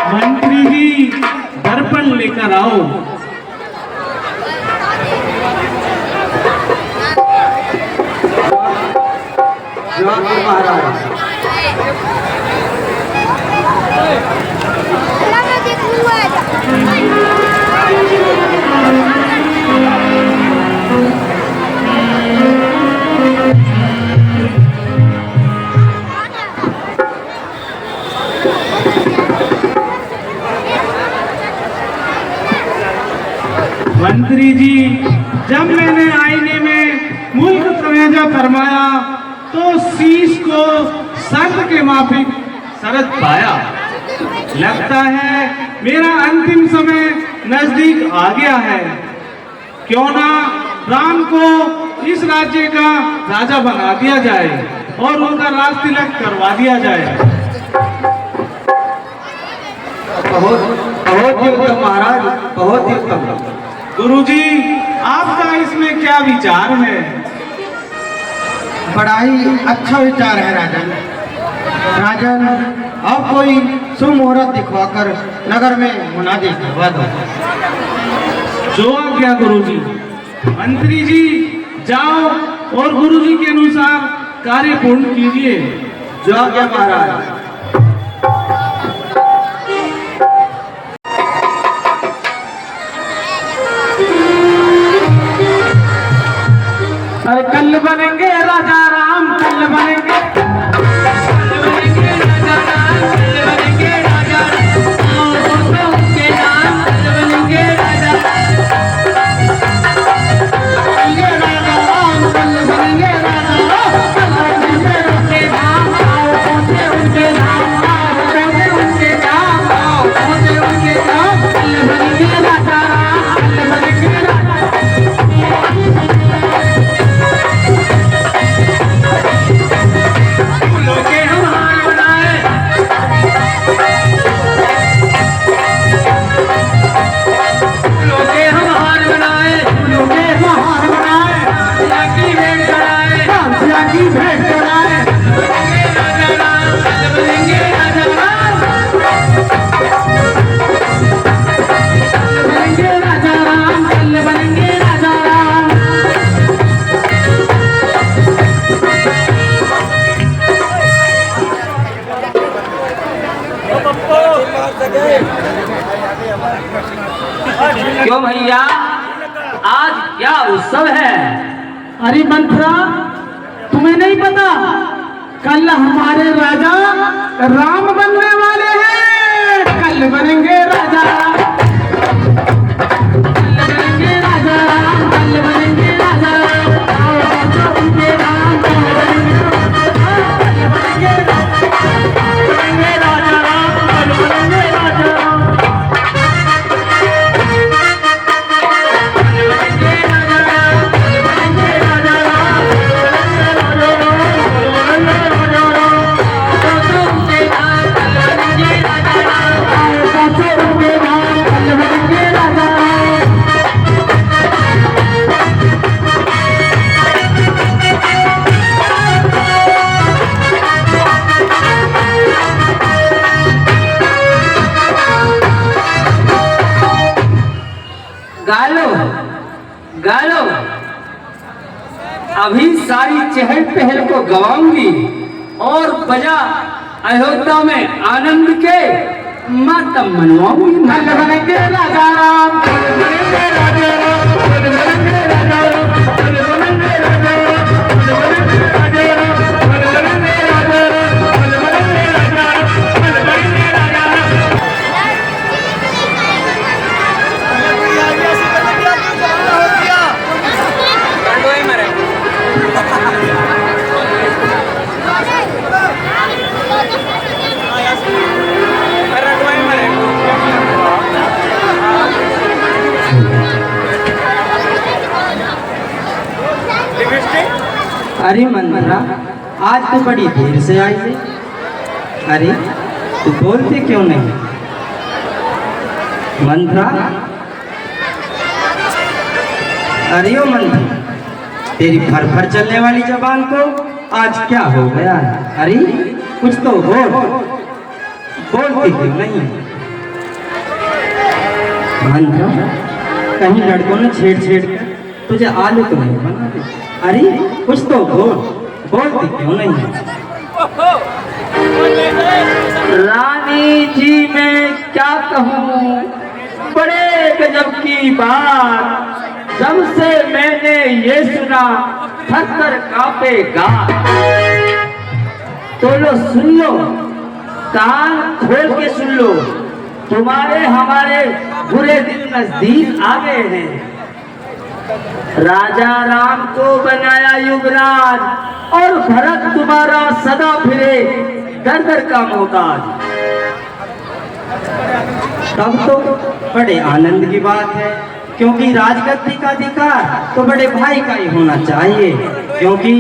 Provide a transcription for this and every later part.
मंत्री जी दर्पण लेकर आओ। महाराज मंत्री जी, जब मैंने आईने में मुल्क कलेजा फरमाया तो शीश को शर्त के माफिक शरत पाया। लगता है मेरा अंतिम समय नजदीक आ गया है। क्यों ना राम को इस राज्य का राजा बना दिया जाए और उनका राज तिलक करवा दिया जाए। बहुत ही उत्तम महाराज, बहुत ही उत्तम। गुरुजी, आपका इसमें क्या विचार है? बड़ा ही अच्छा विचार है राजन। राजन, अब कोई शुभ मुहूर्त दिखवाकर नगर में मुनादी करवा दो। जो आज्ञा गुरुजी। मंत्री जी जाओ और गुरुजी के अनुसार कार्य पूर्ण कीजिए। जो आज्ञा महाराज। अरे कल बनेंगे राजा राम, कल बनेंगे क्यों भैया, आज क्या उत्सव है? अरे मंत्रा, तुम्हें नहीं पता कल हमारे राजा राम बनने वाले हैं। कल बनेंगे राजा, कल बनेंगे राजा, कल बनेंगे राजा। उनके राम, कल बनेंगे राजा राम, कल बनेंगे राजा। गालो गालो, अभी सारी चहल पहल को गवाऊंगी और बजा अयोध्या में आनंद के मातम मनवाऊंगी। कल बनेंगे राजा राम, कल बनेंगे राजा राम, कल बनेंगे राजा राम, कल बनेंगे राजा राम, कल बनेंगे राजा राम, कल बनेंगे राजा राम, कल बनेंगे राजा राम, कल बनेंगे राजा राम। अरे मंत्रा, आज तो बड़ी देर से आई है। अरे तू बोलते क्यों नहीं? मंत्रा, अरे ओ मंत्रा, तेरी फर फर चलने वाली जबान को आज क्या हो गया? अरे कुछ तो बोलती क्यों नहीं? मान जा, कहीं लड़कों ने छेड़ कर तुझे आलू तो नहीं बना दे। अरे कुछ तो बोलती क्यों नहीं? रानी जी मैं क्या कहूँ, बड़े गजब की बात। जब से मैंने ये सुना थर-थर कांपेगा। तो लो सुन लो, कान खोल के सुन लो, तुम्हारे हमारे बुरे दिन नजदीक आ गए हैं। राजा राम को बनाया युवराज और भरत तुम्हारा सदा फिरे दर दर का मोहताज। तब तो बड़े आनंद की बात है, क्योंकि राजगद्दी का अधिकार तो बड़े भाई का ही होना चाहिए। क्योंकि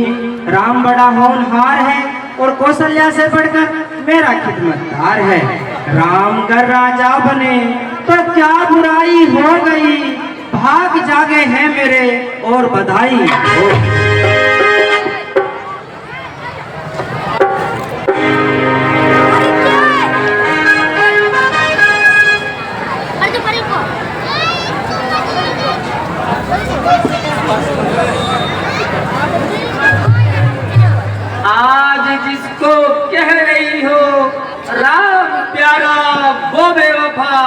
राम बड़ा होनहार है और कौशल्या से बढ़कर मेरा खिदमतगार है। राम अगर राजा बने तो क्या बुराई हो गई, भाग जागे हैं मेरे और बधाई हो। आज जिसको कह रही हो राम प्यारा वो बेवफा,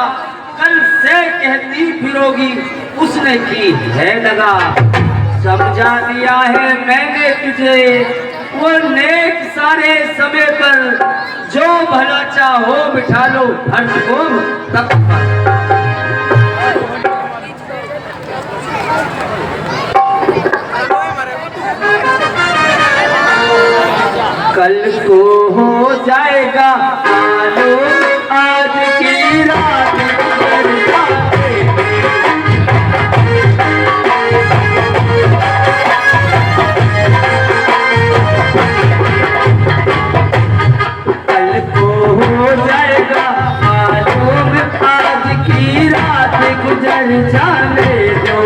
कल से कहती फिरोगी उसने की है दगा। समझा दिया है मैंने तुझे वो नेक सारे समय पर, जो भला चाहो बिठा लो फर्ज को तक पर। कल को हो जाएगा मालूम, आज की रात गुजर जाए। कल को हो जाएगा मालूम, आज की रात गुजर जाने दो।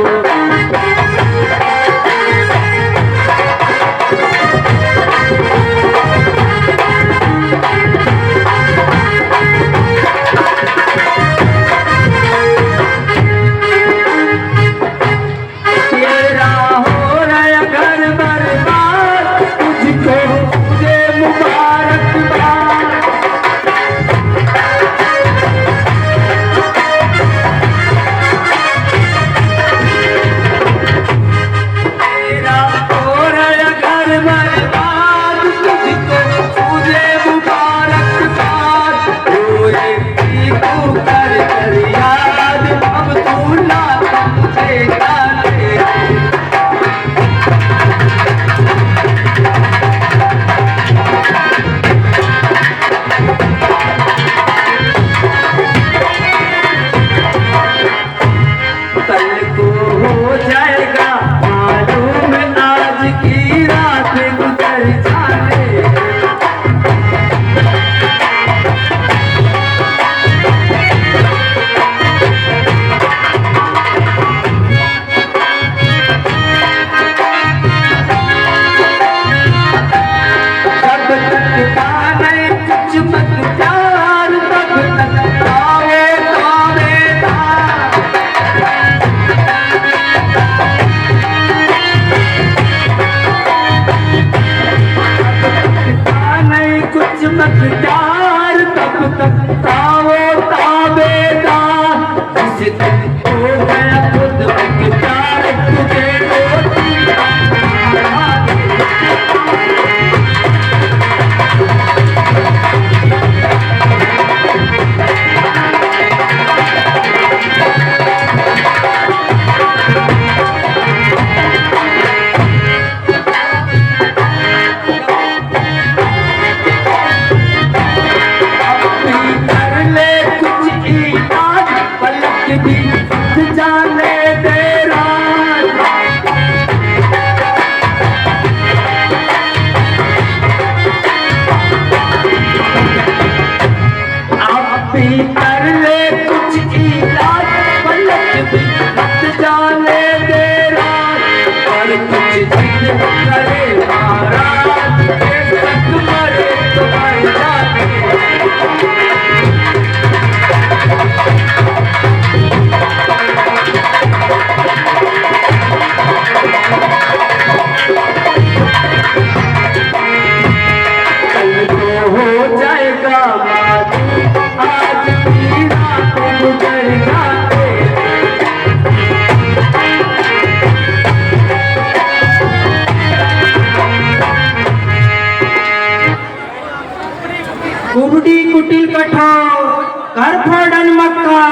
कुबड़ी कुटिल कठोर कर फोड़न मक्का,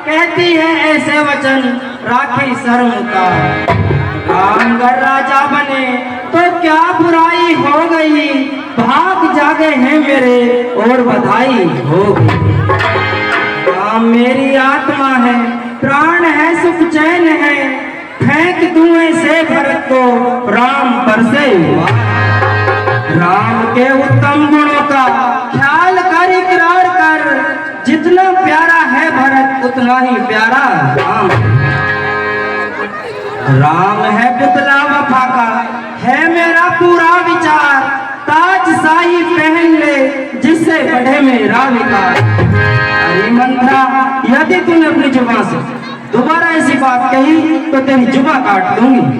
कहती है ऐसे वचन राखी शर्म का। राम घर राजा बने तो क्या बुराई हो गई, भाग जागे हैं मेरे और बधाई हो गई। राम मेरी आत्मा है, प्राण है, सुख चैन है, फेंक दूं ऐसे भरत को राम बरसे हुआ। राम के उत्तम गुणों का ख्याल कर, इकरार कर, जितना प्यारा है भरत उतना ही प्यारा राम। राम है पुतला वफा का, है मेरा पूरा विचार, ताज शाही पहन ले जिससे बढ़े मेरा विकार। अरे मंत्रा, यदि तूने अपनी जुबान से दोबारा ऐसी बात कही तो तेरी जुबान काट लूंगी।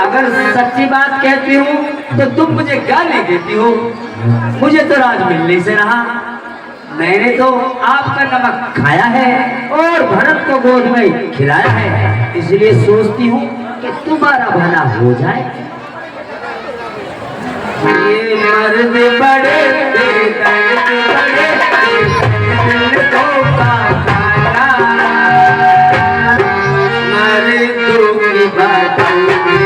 अगर सच्ची बात कहती हूँ तो तुम मुझे गाली देती हो। मुझे तो राज मिलने से रहा, मैंने तो आपका नमक खाया है और भरत को गोद में खिलाया है, इसलिए सोचती हूँ कि तुम्हारा भला हो जाए। ये मर्द बड़े बेदर्द बड़े बेदर्दों का खाना, मर्दों की बातों में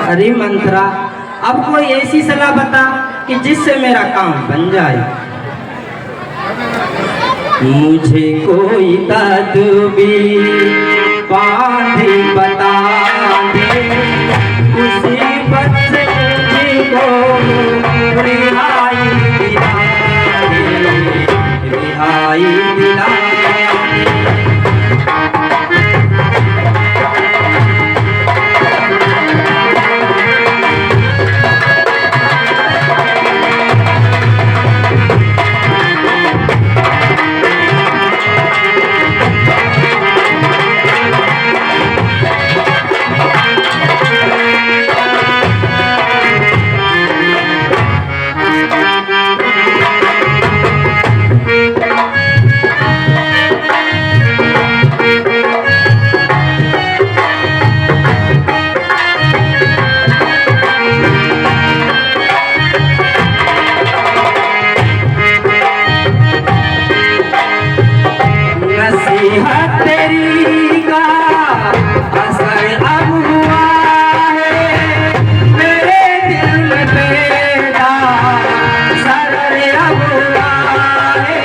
अरे मंत्रा, अब कोई ऐसी सलाह बता कि जिससे मेरा काम बन जाए। मुझे कोई तदबीर पाठी बता दे, उसी बच्चे को रिहाई दिला दे, रिहाई दिला दे। तेरी का असर अब हुआ है, मेरे दिल में बेटा सर अब हुआ है।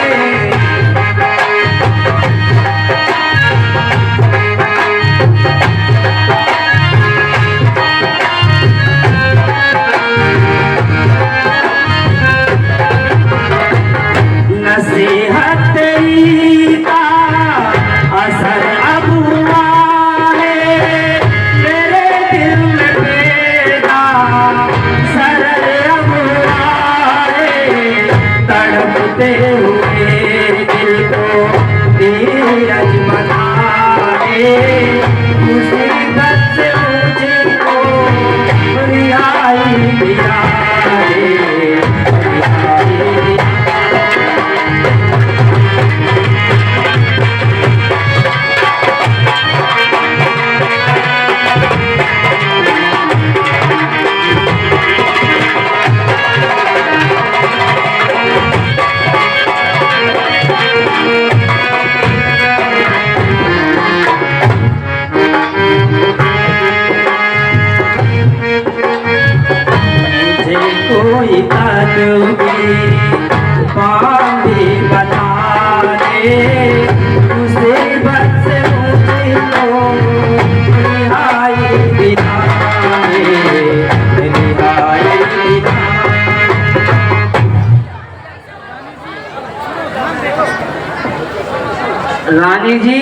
रानी जी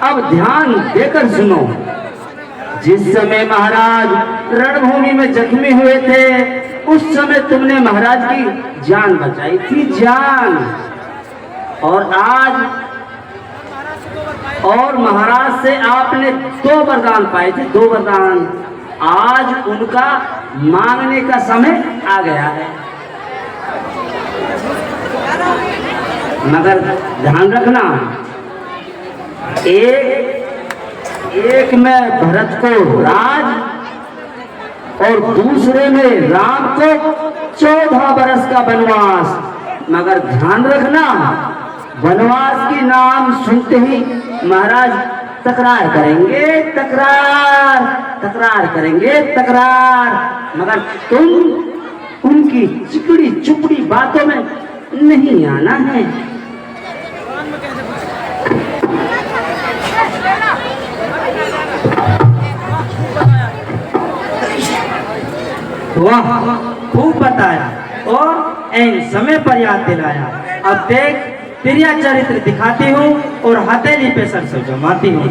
अब ध्यान देकर सुनो। जिस समय महाराज रणभूमि में जख्मी हुए थे उस समय तुमने महाराज की जान बचाई थी, जान। और महाराज से आपने 2 वरदान पाए थे, 2 वरदान। आज उनका मांगने का समय आ गया है, मगर ध्यान रखना, एक में भरत को राज और दूसरे में राम को 14 बरस का वनवास। मगर ध्यान रखना, वनवास की नाम सुनते ही महाराज तकरार करेंगे, तकरार करेंगे, मगर तुम उनकी चिकड़ी चुपड़ी बातों में नहीं आना है। वाह, खूब बताया और ऐन समय पर याद दिलाया। अब देख तेरा चरित्र दिखाती हूँ और हथेली पे सरसों जमाती हूँ।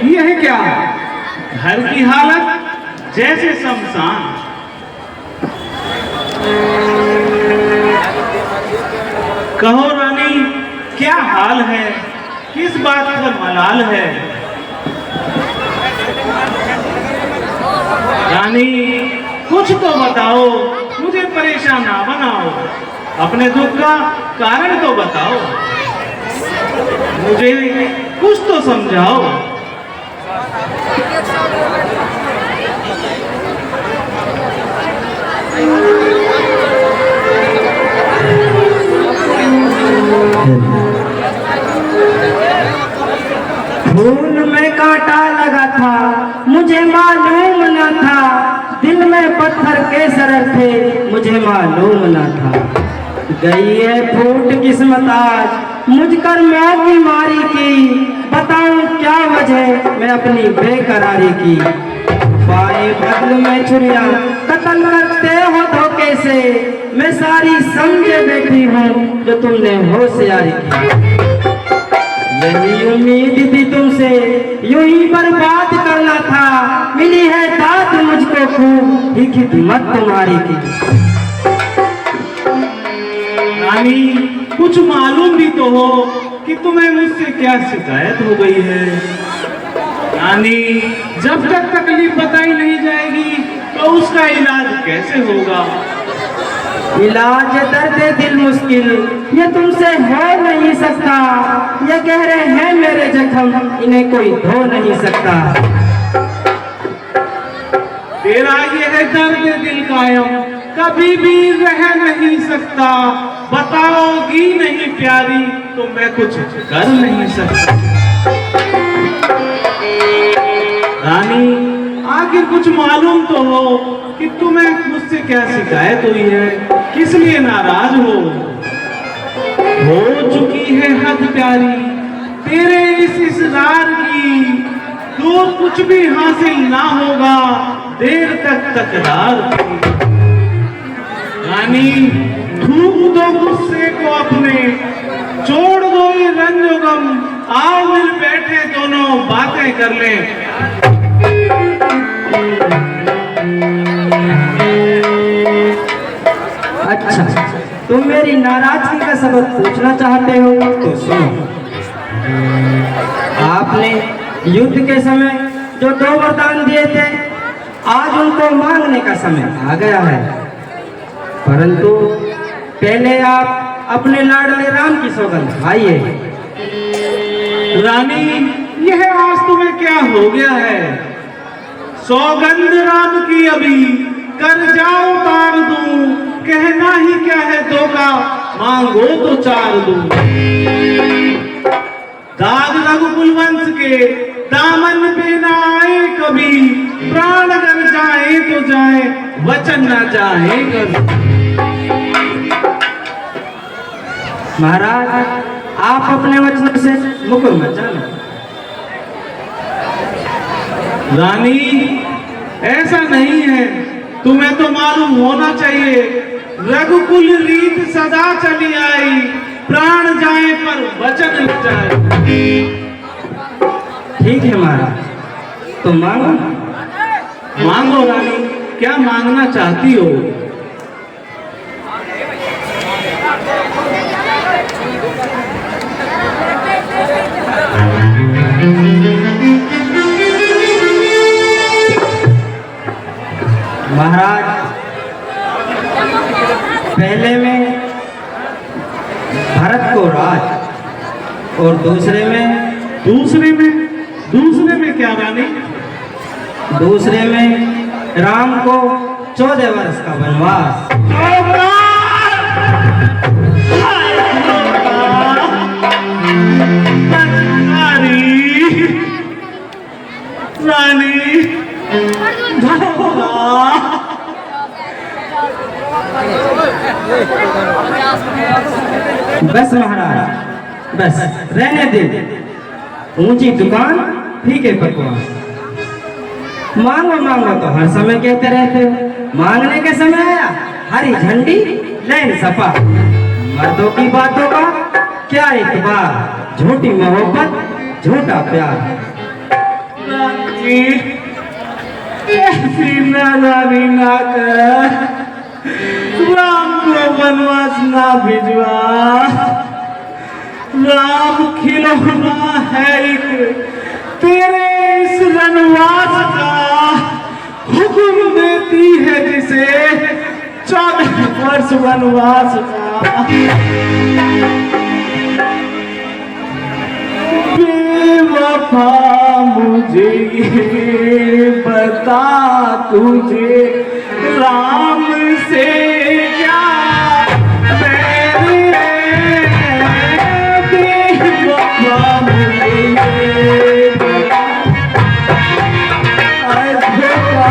यह क्या, घर की हालत जैसे शमशान। कहो रानी क्या हाल है, किस बात का मलाल है। रानी कुछ तो बताओ, मुझे परेशान ना बनाओ, अपने दुख का कारण तो बताओ, मुझे कुछ तो समझाओ। फूल में कांटा लगा था, मुझे मालूम न था, दिल में पत्थर के सरर थे, मुझे मालूम न था। गई है फूट किस्मत आज, मुझ कर्मों की मारी की, बताऊं क्या वजह मैं अपनी बेकरारी की। पाए बदल में छुरिया कत्ल करते हो धोखे से, मैं सारी समझे बैठी हूँ जो तुमने होशियारी की। यही उम्मीद थी तुमसे, यूं ही बर्बाद करना था, मिली है दात मुझको खूब ही खिदमत तुम्हारी की। रानी कुछ मालूम भी तो हो कि तुम्हें मुझसे क्या शिकायत हो गई है। रानी जब तक तकलीफ बताई नहीं जाएगी तो उसका इलाज कैसे होगा। इलाज दर्द दिल मुश्किल ये तुमसे हो नहीं सकता, ये कह रहे हैं मेरे जख्म इन्हें कोई धो नहीं सकता। तेरा यह दर्द दिल कायम कभी भी रह नहीं सकता, बताओगी नहीं प्यारी तो मैं कुछ कर नहीं सकता। रानी आखिर कुछ मालूम तो हो कि तुम्हें मुझसे क्या शिकायत हुई है, किस लिए नाराज हो चुकी है हद प्यारी तेरे इस इसरार की, दूर कुछ भी हासिल ना होगा देर तक तकरार की। रानी थूक दो गुस्से को अपने, छोड़ दो ये रंजो गम, आओ मिल बैठे दोनों बातें कर ले। अच्छा तुम मेरी नाराजगी का सबक पूछना चाहते हो तो सुनो। आपने युद्ध के समय जो 2 वरदान दिए थे आज उनको मांगने का समय आ गया है, परंतु पहले आप अपने लाडले राम की सौगंध खाइए। रानी यह आज तुम्हें क्या हो गया है, सौगंध राम की अभी कर जाओ तार दूं, कहना ही क्या है धोखा, मांगो तो चार दूं। दाग रघुकुल वंश के दामन पे ना आए कभी, प्राण अगर जाए तो जाए, वचन ना जाए कभी। महाराज, आप अपने वचनों से मुकर मत जाना। रानी, ऐसा नहीं है, तुम्हें तो मालूम होना चाहिए, रघुकुल रीत सदा चली आई, प्राण जाए पर वचन न जाए। ठीक है महाराज, तो मांगो। मांगो रानी, क्या मांगना चाहती हो? महाराज, पहले में भरत को राज और दूसरे में क्या रानी? दूसरे में राम को 14 वर्ष का वनवास। रानी, बस महाराज, बस रहने दे। ऊंची दुकान, फीके पकवान। मांगो मांगो तो हर समय कहते रहते हो, मांगने के समय आया हरी झंडी लाइन सपा। मर्दों की बातों का क्या इतबार, झूठी मोहब्बत झूठा प्यार। ऐसी नादानी ना कर, राम को वनवास ना भिजवा। राम खिलौना है एक तेरे इस वनवास का, हुक्म देती है जिसे 14 वर्ष वनवास का। बेवफा मुझे ये बता, तुझे राम से क्या बैर है? बेवफा मुझे ये बता, आए धोखा।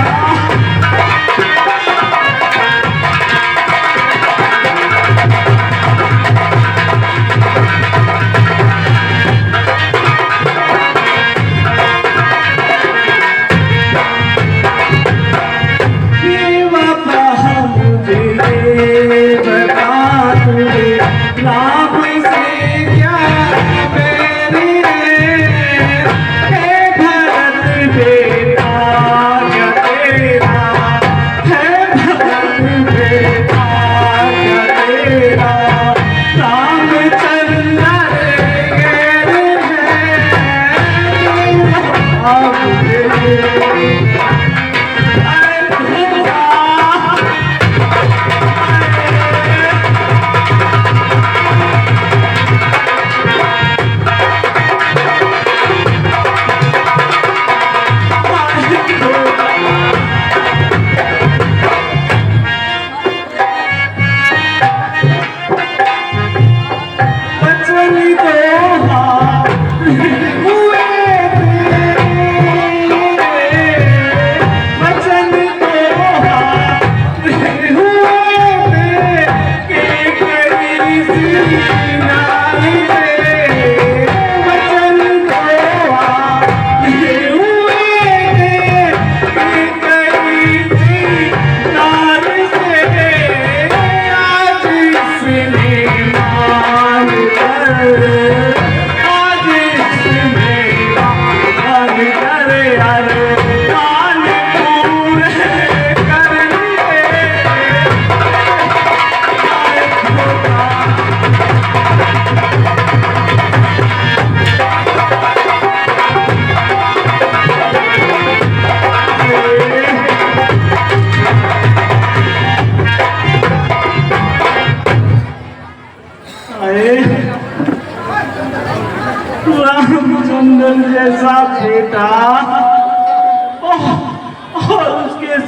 रामचंद्र जैसा बेटा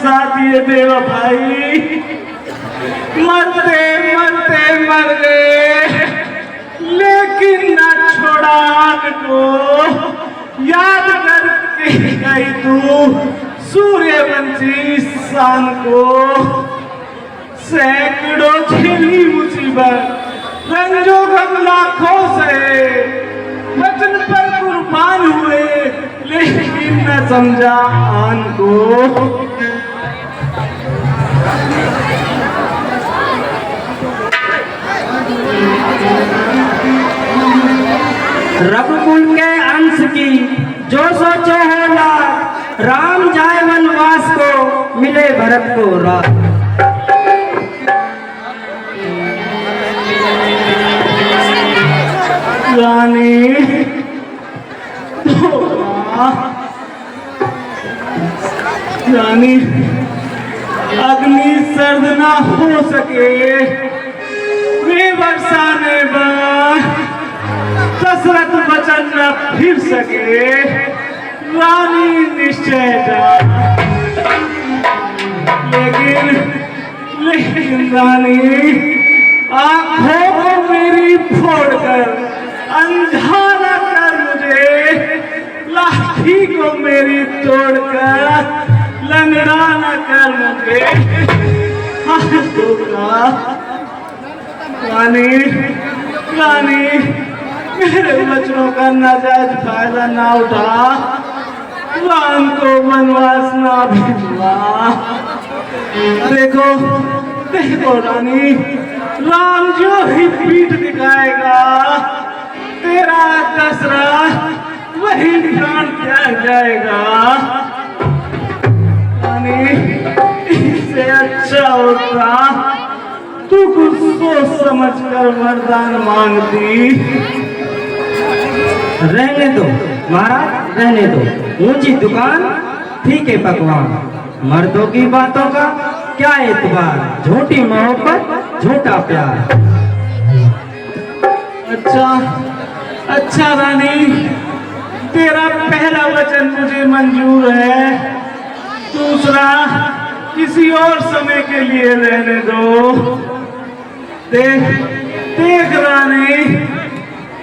साथ ये बेवफाई मरते मरते मर गए, लेकिन न छोड़ा को याद करके गई तू सूर्यवंशी शान को। सैकड़ों झेली मुसीबत रंजो गम लाखों से वचन पर कुर्बान हुए, लेकिन न समझा आन को। रघुकुल के अंश की जो सोचे है लाख, राम जाए वनवास को मिले भरत को रात। रानी रानी अग्नि सर्द ना हो सके, वे बरसाने दशरथ वचन न फिर सके, रानी निश्चय जा। लेकिन रानी आंखों को मेरी फोड़कर अंधा न कर मुझे, लाठी को मेरी तोड़कर लंगड़ा न कर मुझे। रानी रानी मेरे बच्चों का नाजायज फायदा ना उठा, राम को वनवास ना भिजवा। देखो देखो रानी, राम जो ही पीठ दिखाएगा तेरा दशरथ वही प्राण त्याग जाएगा। रानी इससे अच्छा होता तू कुछ सोच समझ कर वरदान मांगती। रहने दो महाराज, रहने दो। ऊंची दुकान फीके पकवान, मर्दों की बातों का क्या एतबार, झूठी मोहब्बत झूठा प्यार। अच्छा रानी, तेरा पहला वचन मुझे मंजूर है, दूसरा किसी और समय के लिए रहने दो। देख रानी,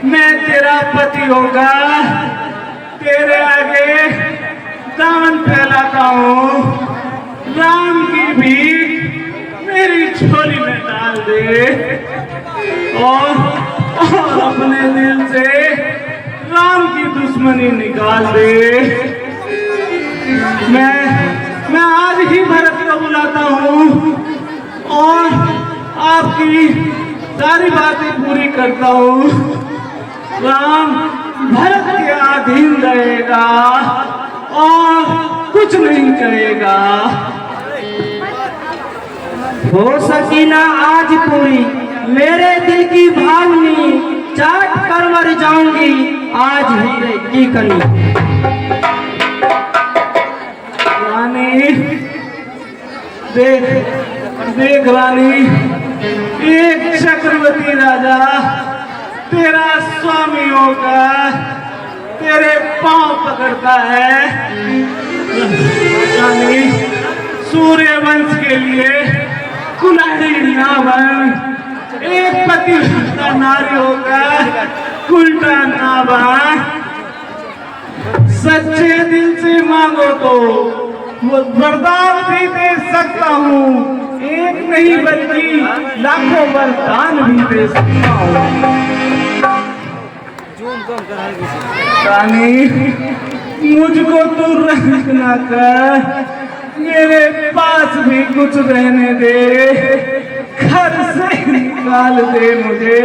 मैं तेरा पति होगा, तेरे आगे दामन फैलाता हूँ, राम की भी मेरी झोली में डाल दे और अपने दिल से राम की दुश्मनी निकाल दे। मैं आज ही भरत को बुलाता हूँ और आपकी सारी बातें पूरी करता हूँ। राम भरत के अधीन रहेगा और कुछ नहीं कहेगा। हो सकी ना आज पूरी मेरे दिल की भावनी, चाट कर मर जाऊंगी आज हीरे की कनी। रानी देख रानी, एक चक्रवर्ती राजा तेरा स्वामी होकर तेरे पांव पकड़ता है। रानी सूर्यवंश के लिए कुल्हाड़ी ना बन, एक पतिव्रता नारी होकर उल्टा ना बन। सच्चे दिल से मांगो तो वरदान भी दे सकता हूँ, एक नहीं बल्कि लाखों वरदान भी दे सकता हूँ। रानी मुझको तू रंज ना कर, मेरे पास भी कुछ रहने दे, घर से निकाल दे मुझे,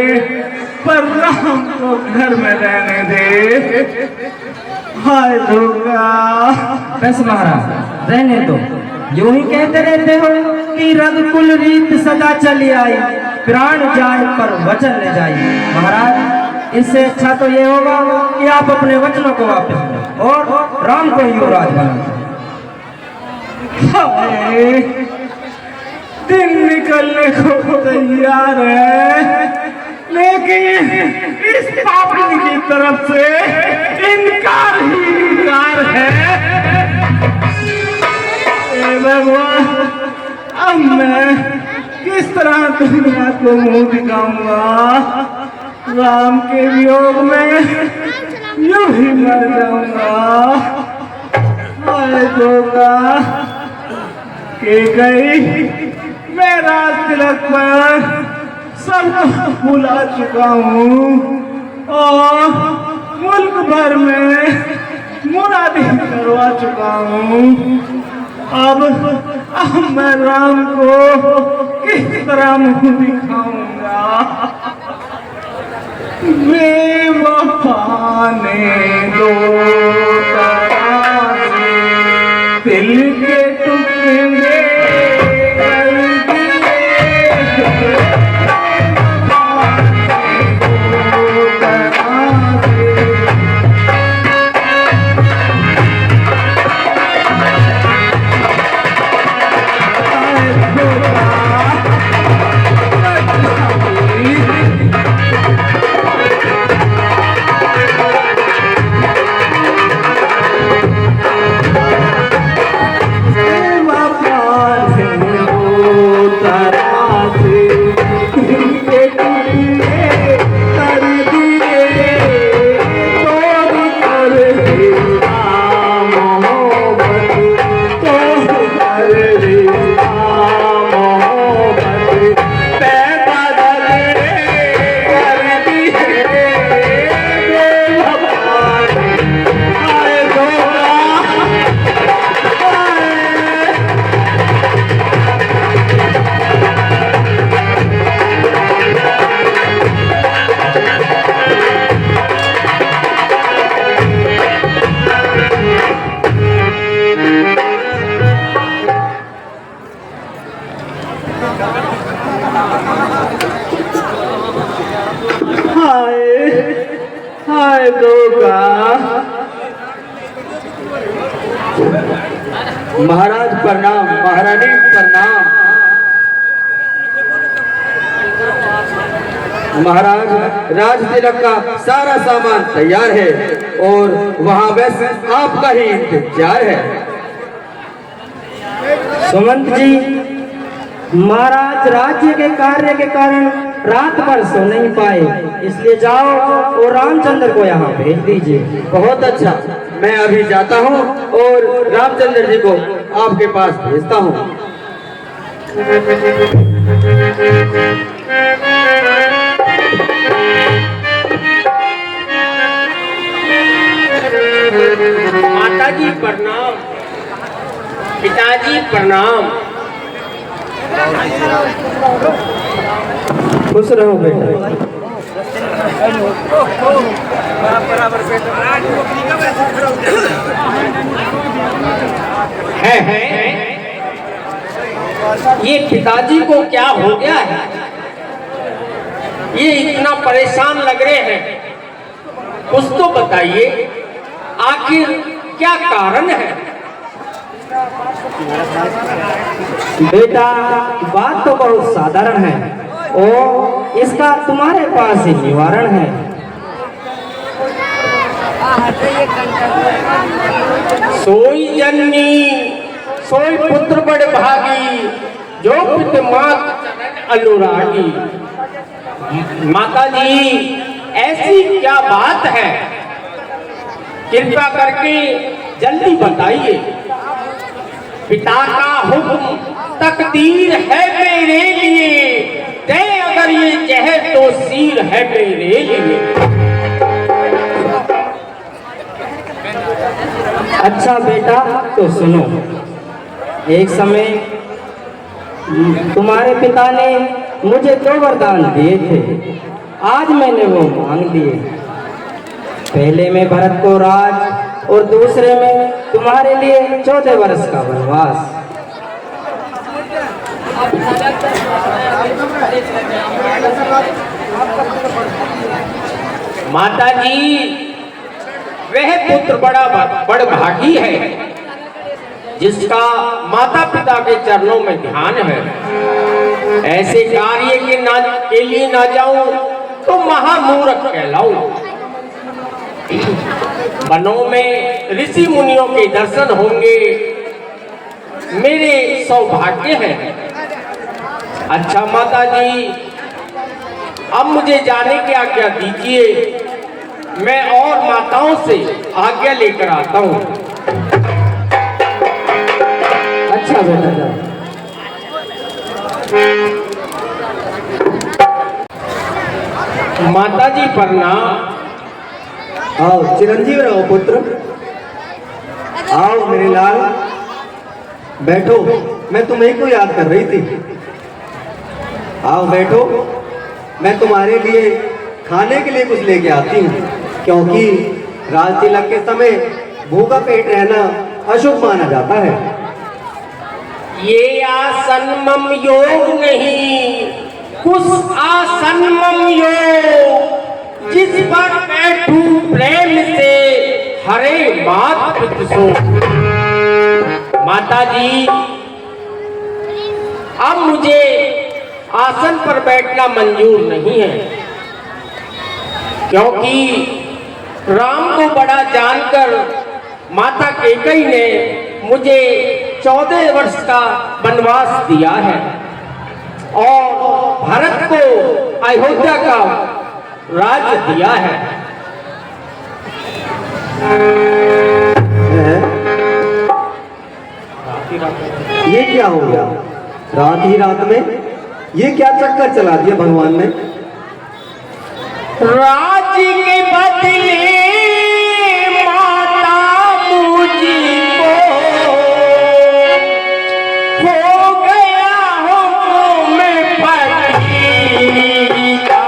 पर राम को घर में रहने दे। हाय दुर्गा। बस महाराज रहने दो, यूं ही कहते रहते हो कि रघुकुल रीत सदा चली आई, प्राण जाए पर वचन न जाए। महाराज इससे अच्छा तो ये होगा कि आप अपने वचनों को वापस लो और राम को युवराज बना। दिन निकलने को तैयार है, लेकिन इस पापी की तरफ से इनकार ही इनकार है। भगवान, अब मैं किस तरह दुनिया को मुंह दिखाऊंगा। राम के वियोग में यूं ही मर जाऊंगा। हाय धोखा के गई, मैं राज तिलक पर सब भुला चुका हूँ और मुल्क भर में मुनादी करवा चुका हूँ। अब मैं राम को किस तरह मुंह दिखाऊंगा। बेवफा ने दो तरह से दिल के टुकड़े कर दिए। हाय धोखा। महाराज प्रणाम, महारानी प्रणाम। महाराज, राज तिलक का सारा सामान तैयार है और वहाँ बस आपका ही इंतजार है। सुमंत जी, महाराज राज्य के कार्य के कारण रात भर सो नहीं पाए, इसलिए जाओ और रामचंद्र को यहाँ भेज दीजिए। बहुत अच्छा, मैं अभी जाता हूँ और रामचंद्र जी को आपके पास भेजता हूँ। माता जी प्रणाम, पिताजी प्रणाम। खुश रहो बेटा। है ये पिताजी को क्या हो गया है? ये इतना परेशान लग रहे हैं, कुछ तो बताइए, आखिर क्या कारण है? बेटा, बात तो बहुत साधारण है और इसका तुम्हारे पास ही निवारण है। सोई जननी सोई पुत्र बड़ भागी, जो पित मात अनुरागी। माता जी, ऐसी क्या बात है? कृपया करके जल्दी बताइए। पिता का हुक्म तकदीर है मेरे लिए, ते अगर ये जहर तो सीर है मेरे लिए। अच्छा बेटा, तो सुनो। एक समय तुम्हारे पिता ने मुझे 2 वरदान दिए थे, आज मैंने वो मांग लिए। पहले में भरत को राज और दूसरे में तुम्हारे लिए 14 वर्ष का वनवास। माता जी, वह पुत्र बड़ भागी है जिसका माता पिता के चरणों में ध्यान है। ऐसे कार्य के लिए ना जाऊं तो महामूर्ख कहलाऊं। वनों में ऋषि मुनियों के दर्शन होंगे, मेरे सौभाग्य है। अच्छा माता जी, अब मुझे जाने की आज्ञा दीजिए, मैं और माताओं से आज्ञा लेकर आता हूँ। अच्छा बेटा जाओ। माता जी प्रणाम। आओ चिरंजीव रहो पुत्र, आओ मेरे लाल, बैठो, मैं तुम्हें को याद कर रही थी। आओ बैठो, मैं तुम्हारे लिए खाने के लिए कुछ लेके आती हूँ, क्योंकि राज तिलक के समय भूखा पेट रहना अशुभ माना जाता है। ये आसन मम योग नहीं, कुछ आसन मम योग, जिस पर बैठूं प्रेम से हरे मात पित सो। माता जी, अब मुझे आसन पर बैठना मंजूर नहीं है, क्योंकि राम को बड़ा जानकर माता कैकेयी ने मुझे 14 वर्ष का वनवास दिया है और भरत को अयोध्या का राज्य दिया है। ये क्या हो गया? रात ही रात में ये क्या चक्कर चला दिया भगवान ने? राज्य के बदले माता मुझको हो गया हूँ मैं फकीर का,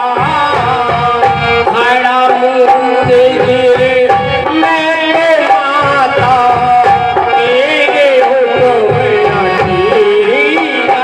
खड़ा मुझे मैं माता तेरे हुक्म अधीरा।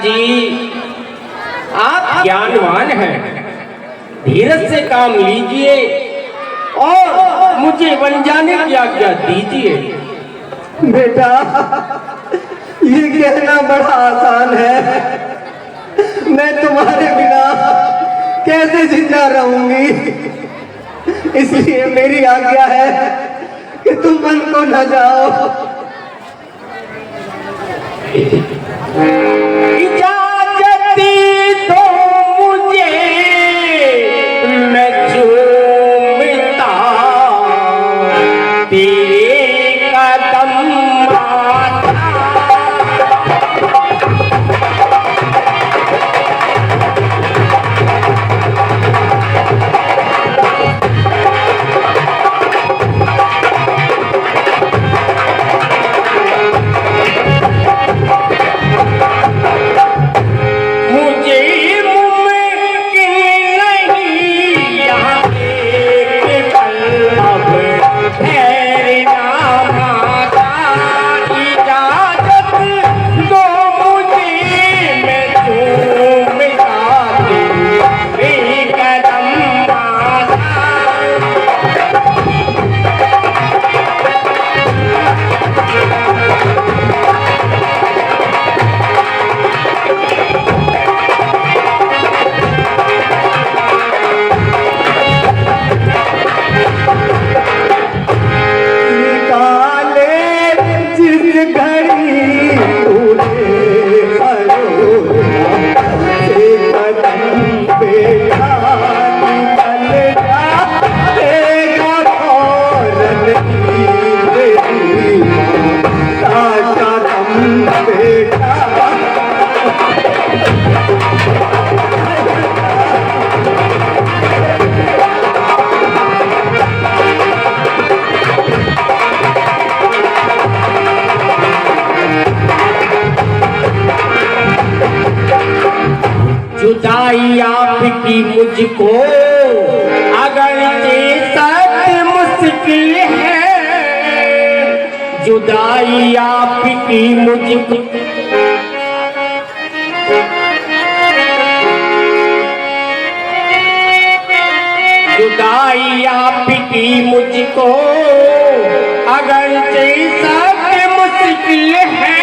पिताजी, आप ज्ञानवान हैं, धीरज से काम लीजिए और मुझे बन जाने की आज्ञा दीजिए। बेटा, ये कहना बड़ा आसान है। मैं तुम्हारे बिना कैसे जिंदा रहूंगी, इसलिए मेरी आज्ञा है कि तुम वन को न जाओ। इजाजत दो मुझे, मैं झूमता तेरे कदम माथा। जुदाई आपकी मुझको अगर सख्त मुश्किल है, जुदाई आपकी मुझको जुदाई आपकी मुझको अगर सख्त मुश्किल है,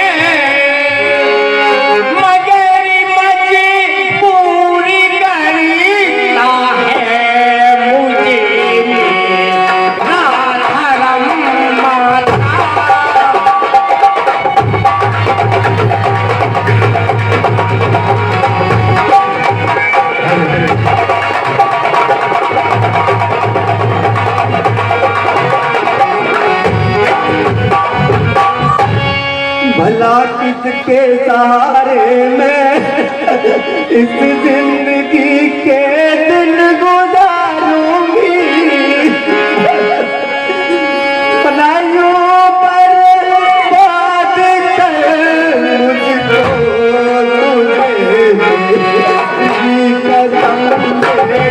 भला किसके सहारे मैं इस जिंदगी के दिन गुजारूंगी। पलाइयों पर बात कर मुझको तुझे कसम दे।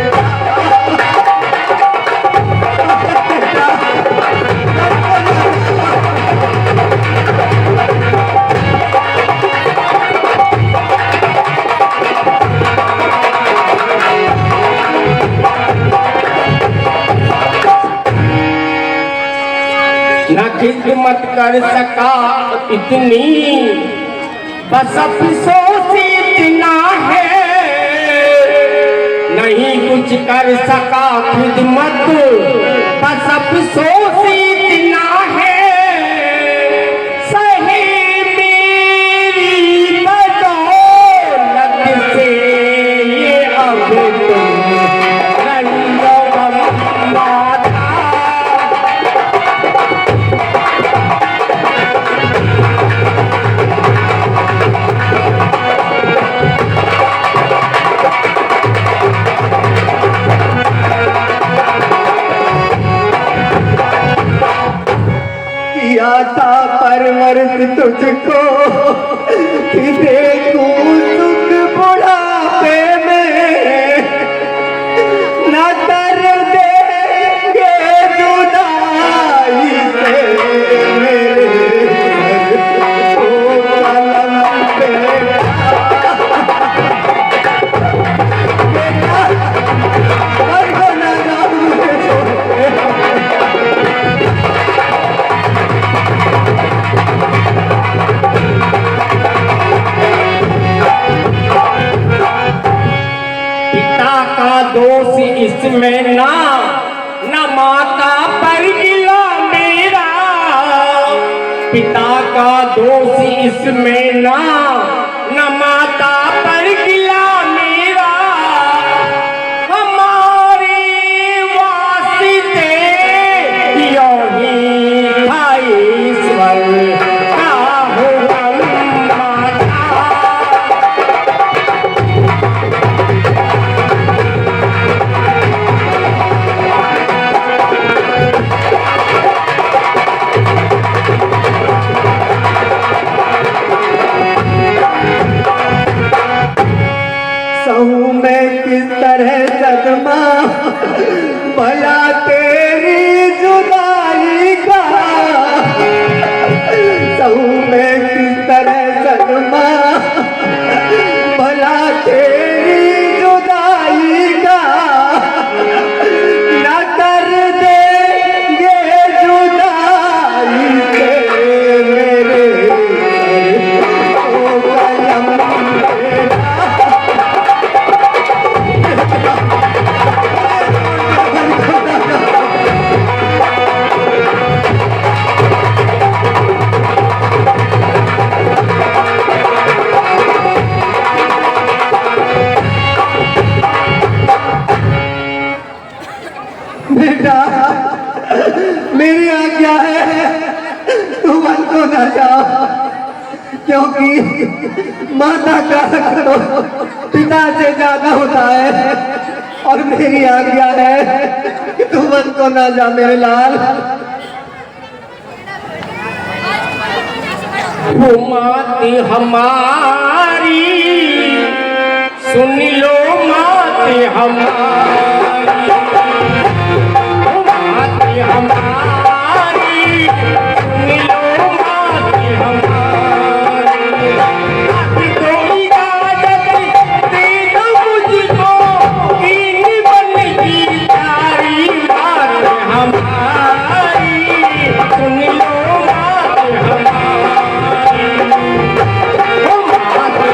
न खिदमत कर सका इतनी, बस अफसोस इतना है, नहीं कुछ कर सका खिदमत, बस अफसोस इतना है, सही मेरी बदौलत से ये अब तुम रंगो माता। किया था परवरिश तुझको कि देखूं सुख बुढ़ापे में, न कर देंगे जुदाई से मेरे सर को कलम पे। इसमें ना न माता पर गिला मेरा, पिता का दोष इसमें ना न माता पर गिला मेरा, हमारे वास्ते यो ही था ईश्वर का हुक्म माता। सहूं मैं किस तरह सदमा भला तेरी जुदाई का, सहूं मैं किस तरह सदमा भला तेरी जुदाई का, न कर देंगे जुदाई से मेरे ओ कलम मेरा। बेटा मेरी आज्ञा है तुम मन को न जाओ, क्योंकि माता का हक तो पिता से ज्यादा होता है, और मेरी आज्ञा है कि तुम मन को न जा मेरे लाल। वो माते हमारी सुन लो, माते हमारी, वो माते हमारी सुन लो, माते हमारी, अभी तो इजाजत दे दो मुझको, इन बन की प्यारी माते हमारी, सुन लो माते हमारी, वो माते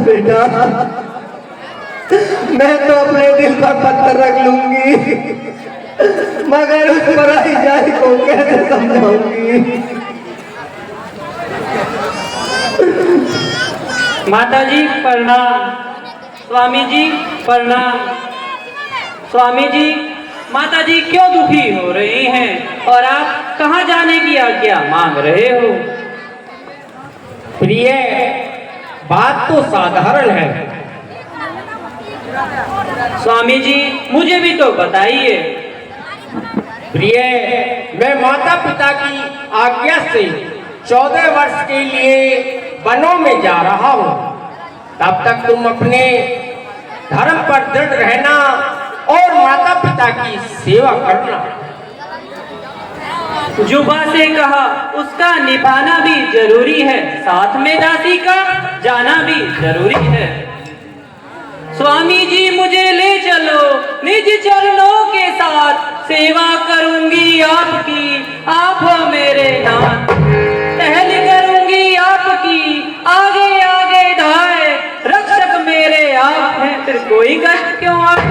बेटा, मैं तो अपने दिल पर पत्थर रख लूंगी, मगर उस पराई जाई को कैसे समझाऊंगी। माता जी प्रणाम। स्वामी जी प्रणाम। स्वामी जी, माता जी क्यों दुखी हो रही हैं और आप कहाँ जाने की आज्ञा मांग रहे हो? प्रिय, बात तो साधारण है। स्वामी जी मुझे भी तो बताइए। प्रिय, मैं माता पिता की आज्ञा से 14 वर्ष के लिए वनों में जा रहा हूँ। तब तक तुम अपने धर्म पर दृढ़ रहना और माता पिता की सेवा करना। जुबा से कहा उसका निभाना भी जरूरी है, साथ में दासी का जाना भी जरूरी है। स्वामी जी मुझे ले चलो निज चरणों के साथ, सेवा करूंगी आपकी, आप हो मेरे नाथ। टहल करूंगी आपकी, आगे आगे धाए, रक्षक मेरे आप हैं, फिर कोई कष्ट क्यों आए?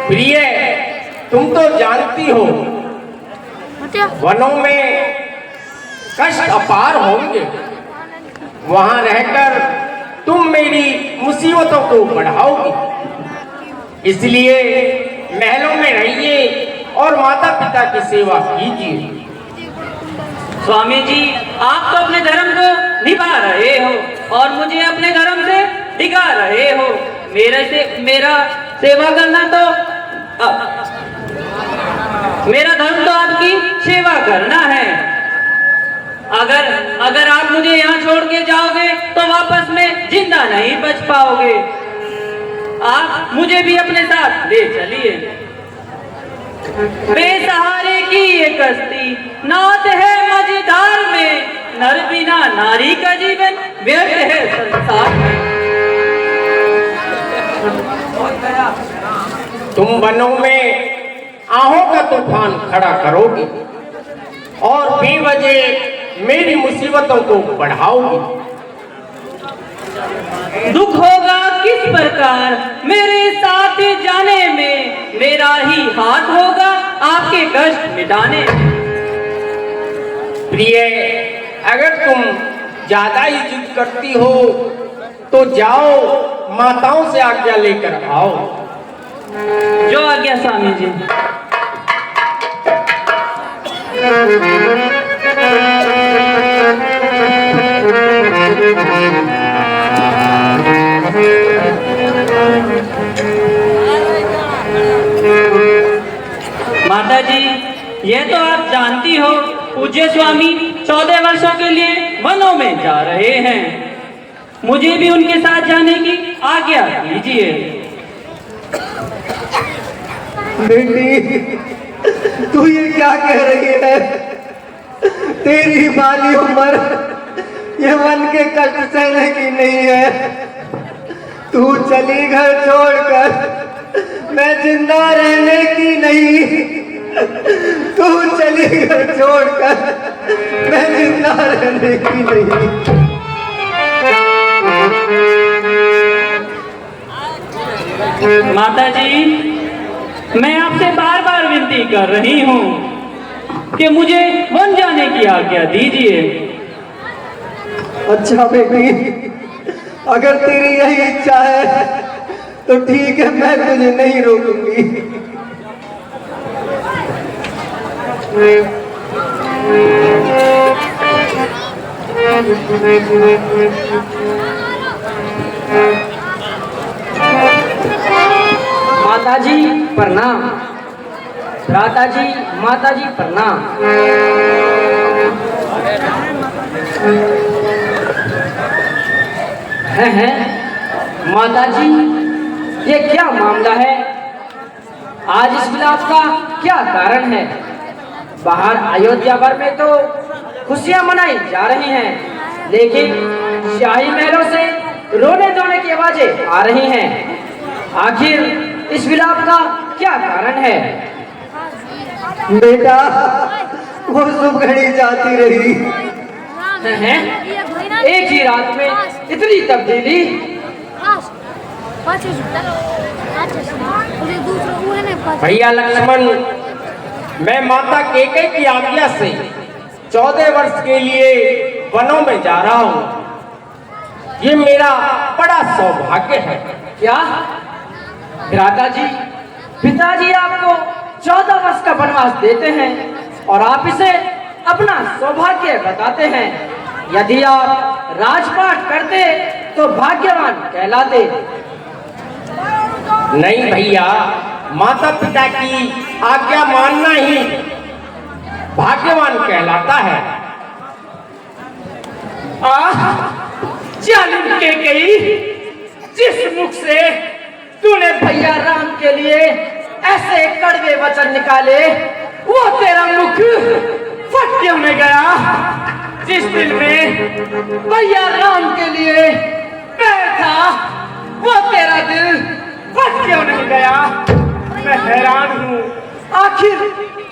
प्रिय, तुम तो जानती हो वनों में कष्ट अपार होंगे। वहां रहकर तुम मेरी मुसीबतों को बढ़ाओगी, इसलिए महलों में रहिए और माता पिता की सेवा कीजिए। स्वामी जी आप तो अपने धर्म को निभा रहे हो और मुझे अपने धर्म से डिगा रहे हो। मेरा सेवा करना तो मेरा धर्म तो आपकी सेवा करना है। अगर आप मुझे यहाँ छोड़ के जाओगे तो वापस में जिंदा नहीं बच पाओगे। आप मुझे भी अपने साथ ले चलिए। बेसहारे की ये कश्ती नात है मझधार में, नर बिना नारी का जीवन व्यर्थ है संसार में। तुम वनों में आहों का तूफान खड़ा करोगी और बेवजह मेरी मुसीबतों को बढ़ाओगी। दुख होगा किस प्रकार मेरे साथ जाने में, मेरा ही हाथ होगा आपके कष्ट मिटाने में। प्रिय, अगर तुम ज्यादा ही जिद करती हो तो जाओ, माताओं से आज्ञा लेकर आओ। जो आज्ञा स्वामी जी। माता जी ये तो आप जानती हो पूज्य स्वामी 14 वर्षों के लिए वनों में जा रहे हैं। मुझे भी उनके साथ जाने की आज्ञा कीजिए। बेटी, तू ये क्या कह रही है? तेरी बाली उम्र ये वन के कष्ट सहने की नहीं है। तू चली घर छोड़कर, मैं जिंदा रहने की नहीं। तू चली घर छोड़कर, मैं जिंदा रहने की नहीं। माता जी मैं आपसे बार बार विनती कर रही हूँ कि मुझे वन जाने की आज्ञा दीजिए। अच्छा बेटी, अगर तेरी यही इच्छा है तो ठीक है, मैं तुझे नहीं रोकूंगी। माता जी प्रणाम। भ्राता जी, माता जी प्रणाम। है माता जी ये क्या मामला है? आज इस विलाप का क्या कारण है? बाहर अयोध्या भर में तो खुशियां मनाई जा रही हैं, लेकिन शाही महलों से रोने धोने की आवाजें आ रही हैं। आखिर इस विलाप का क्या कारण है? बेटा, वो शुभ घड़ी जाती रही। हैं? एक ही रात में इतनी तब्दीली। भैया लक्ष्मण, मैं माता कैकेयी की आज्ञा से 14 वर्ष के लिए वनों में जा रहा हूँ। ये मेरा बड़ा सौभाग्य है। क्या भ्राता जी, पिताजी आपको 14 वर्ष का वनवास देते हैं और आप इसे अपना सौभाग्य बताते हैं। यदि आप राजपाट करते तो भाग्यवान कहलाते। नहीं भैया, माता पिता की आज्ञा मानना ही भाग्यवान कहलाता है। जालिम कैकेयी, जिस मुख से तूने भैया राम के लिए ऐसे कड़वे वचन निकाले, वो तेरा मुख फट क्यों नहीं गया? जिस दिल में भैया राम के लिए प्यार था, वो तेरा दिल फट क्यों नहीं गया? मैं हैरान हूँ।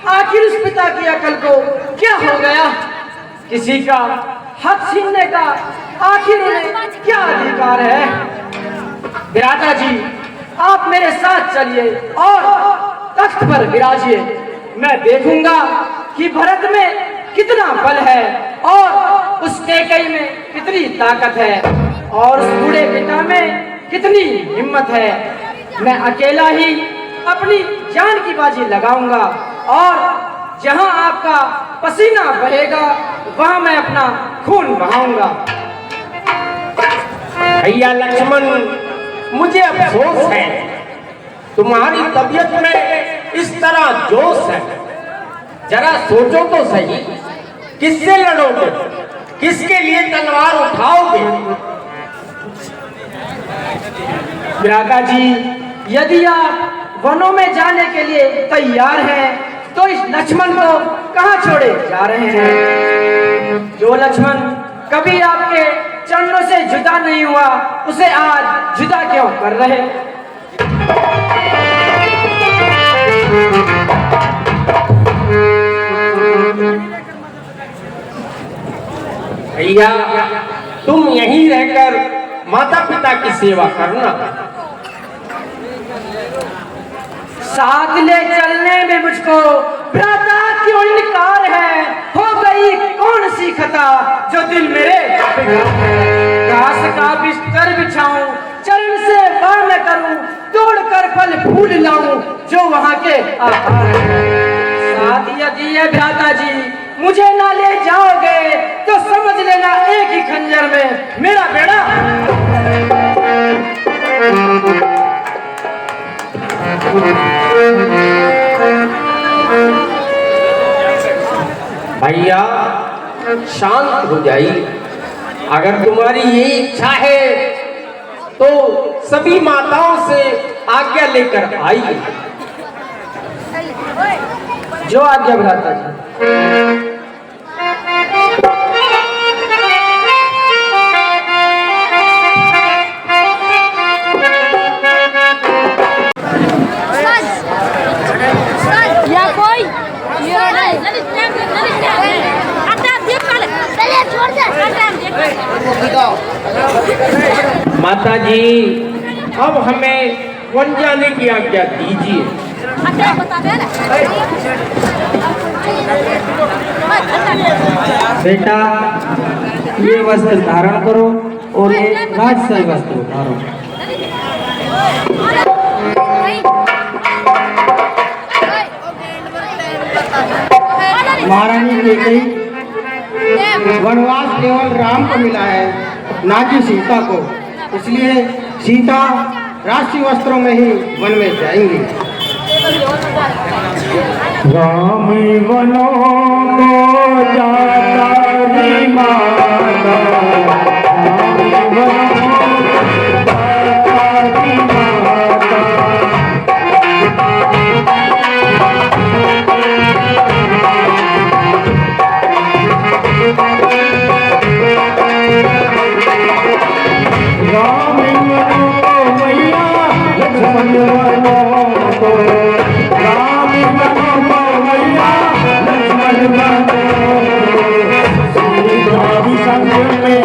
आखिर उस पिता की अकल को क्या हो गया? किसी का हक छीनने का आखिर उन्हें क्या अधिकार है? भ्राता जी, आप मेरे साथ चलिए और तख्त पर विराजिए। मैं देखूंगा कि भरत में कितना बल है और उस कैकेयी में कितनी ताकत है और उस बूढ़े पिता में कितनी हिम्मत है। मैं अकेला ही अपनी जान की बाजी लगाऊंगा और जहां आपका पसीना बहेगा वहां मैं अपना खून बहाऊंगा। भैया लक्ष्मण, मुझे अफसोस है, तुम्हारी तबीयत में इस तरह जोश है। जरा सोचो तो सही, किससे लड़ोगे? किसके लिए तलवार उठाओगे? भ्राता जी, यदि आप वनों में जाने के लिए तैयार हैं तो इस लक्ष्मण को कहाँ छोड़े जा रहे हैं? जो लक्ष्मण कभी आपके चरणों से जुदा नहीं हुआ, उसे आज जुदा क्यों कर रहे? भैया, तुम यहीं रहकर माता पिता की सेवा करना। साथ ले चलने में मुझको भ्राता क्यों इनकार है? हो गई कौन सी खता जो दिल मेरे घास का बिस्तर बिछाऊं, चरण से वार न करूं, तोड़ कर फल फूल लाऊं जो वहां के आहार हैं। साथ यदि ये भ्राता जी मुझे ना ले जाओगे तो समझ लेना एक ही खंजर में मेरा बेड़ा। भैया, शांत हो जाइए। अगर तुम्हारी ये इच्छा है तो सभी माताओं से आज्ञा लेकर आइए। जो आज्ञा भ्राता जी। माता जी, अब हमें वन जाने की आज्ञा दीजिए। बेटा, ये वस्त्र धारण करो और ये राजशाही वस्त्र धारो। महारानी कैकेयी, वनवास केवल राम को मिला है, ना कि सीता को। इसलिए सीता राष्ट्रीय वस्त्रों में ही वन में जाएंगी। राम वनों को जाता री माता, राम वनों को जाता री माता। राम वनों को मैया, लक्ष्मण वनों को, राम वनों को मैया, लक्ष्मण वनों को। सीता भी संग में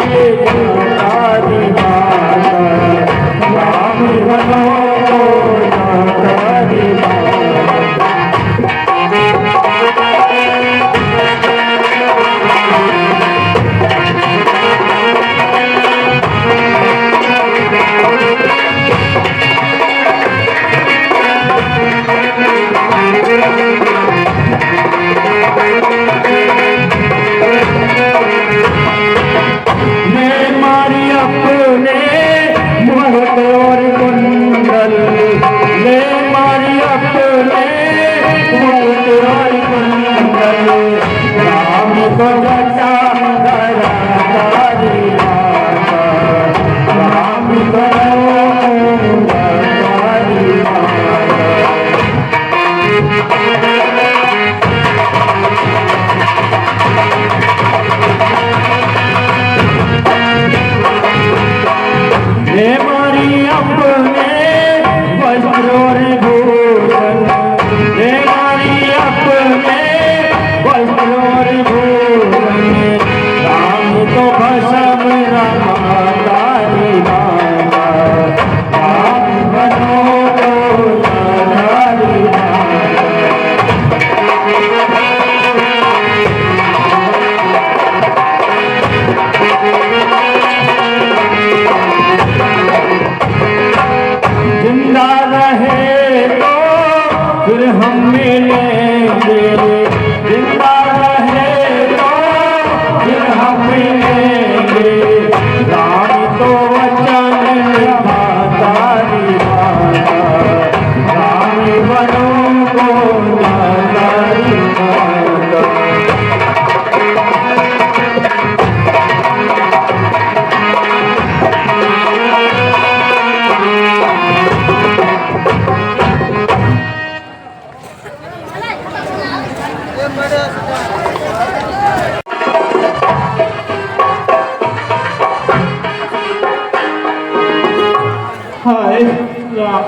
हाय राम।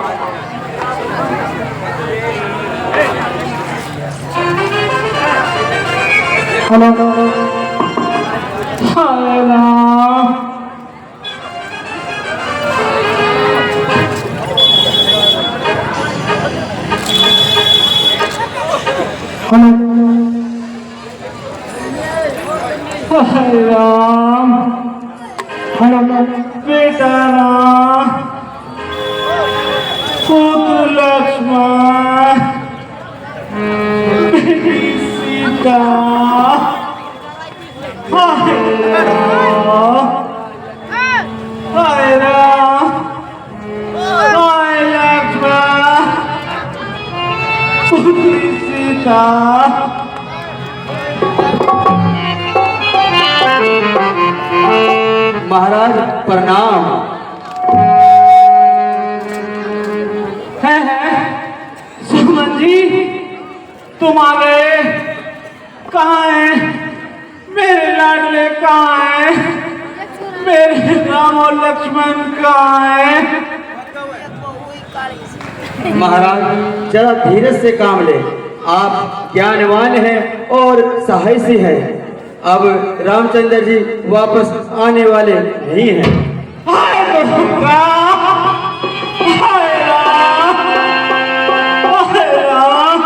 हेलो हाय राम। हाय राम। हेलो बेटा राम, पुत्र लक्ष्मण, बेटी सीता। हाय राम, हाय राम, हाय लक्ष्मण, पुत्री सीता। महाराज प्रणाम। है सुमन जी, तुम आ गए। कहाँ हैं मेरे लाडले, कहाँ हैं मेरे राम और लक्ष्मण, कहाँ हैं? महाराज जरा धीरज से काम ले, आप ज्ञानवान हैं और साहसी हैं। अब रामचंद्र जी वापस आने वाले नहीं हैं। हाय दुर्गा, हाय राम, हाय राम,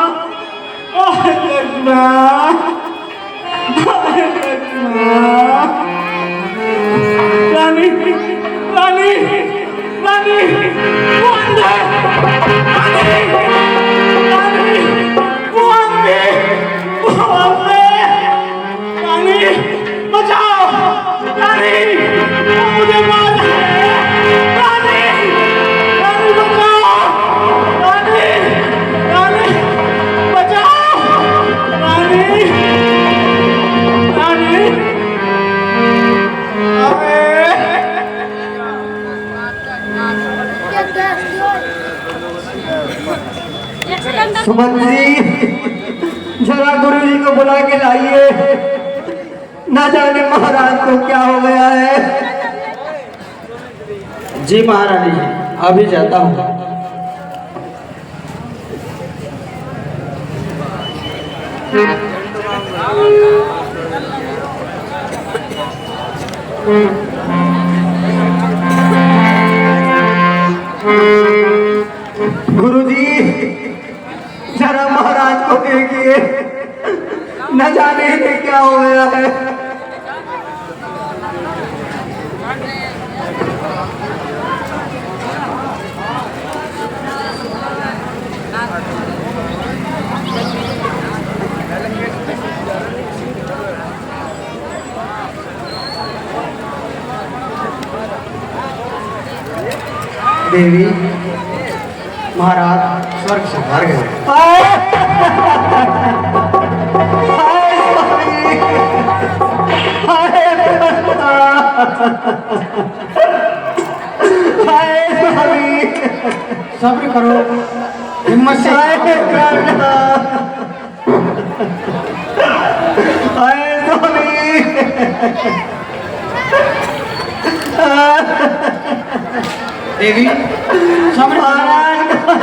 हाय लक्ष्मण, हाय लक्ष्मण। रानी रानी रानी, वो अंदर, रानी रानी, वो अंदर, वो अंदर। रानी बचाओ, रानी वो मुझे मार रहे हैं। रानी रानी बचाओ, रानी रानी बचाओ, रानी रानी। सुमन जी जरा गुरु जी को बुला के लाइए, न जाने महाराज को क्या हो गया है। जी महारानी जी, अभी जाता हूँ। गुरुजी जरा महाराज को देखिए, न जाने इन्हें क्या हो गया है। देवी महाराज स्वर्ग से हार गए। सब्र करो, हिम्मत से। देवी सब्र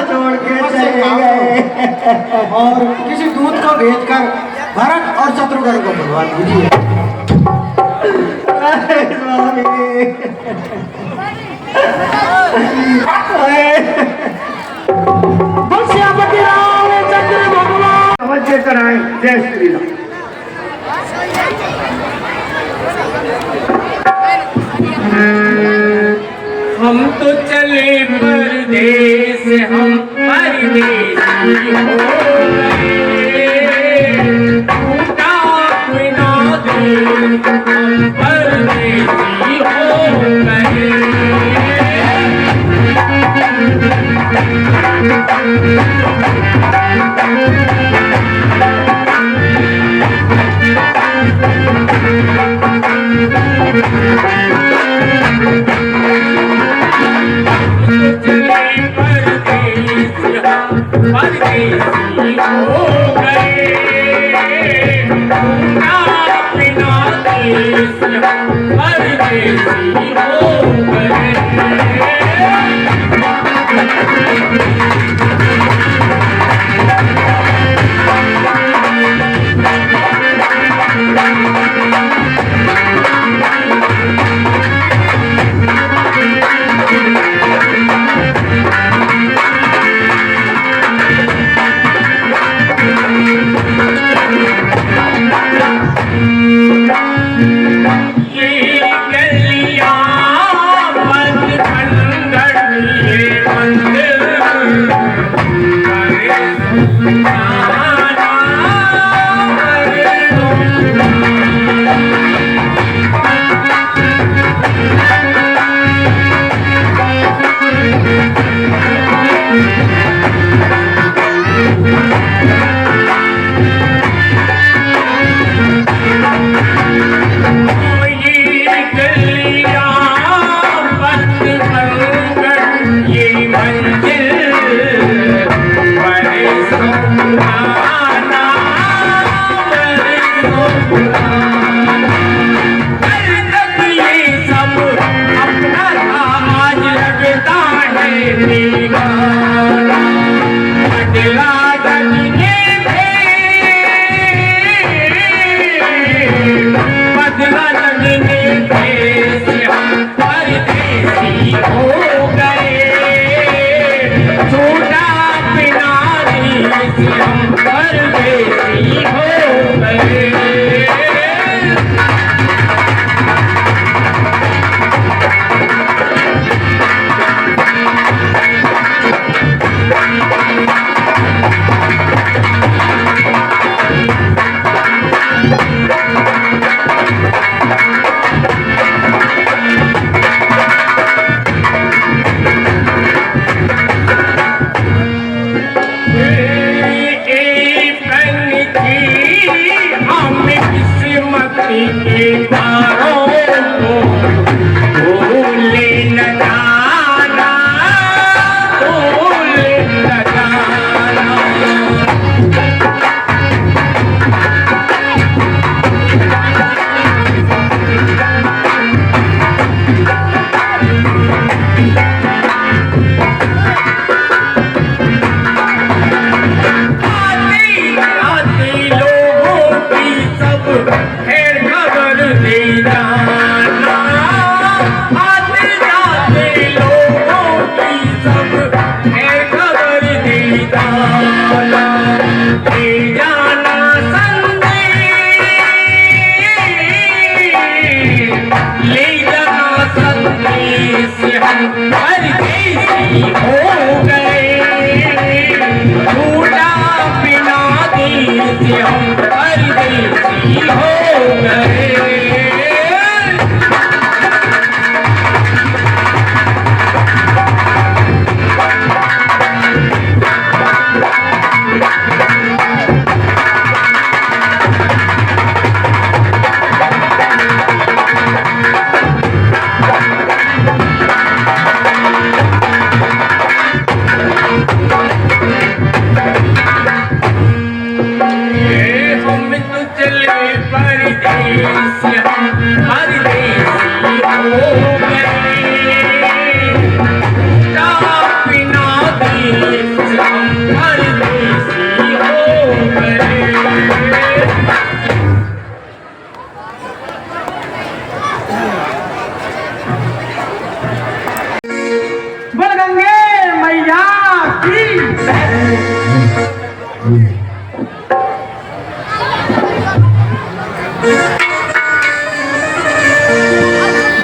छोड़ के चले गए और किसी दूत को भेजकर भरत और शत्रुघ्न को बुलवा दीजिए। श्यामती रामचंद्र भगवान अवश्य कराएं। जय श्री राम। हम तो चले परदेस, हम परदेसी हो गए। टूटा बिना दिल, हम परदेसी हो गए। परदेसी हो गए।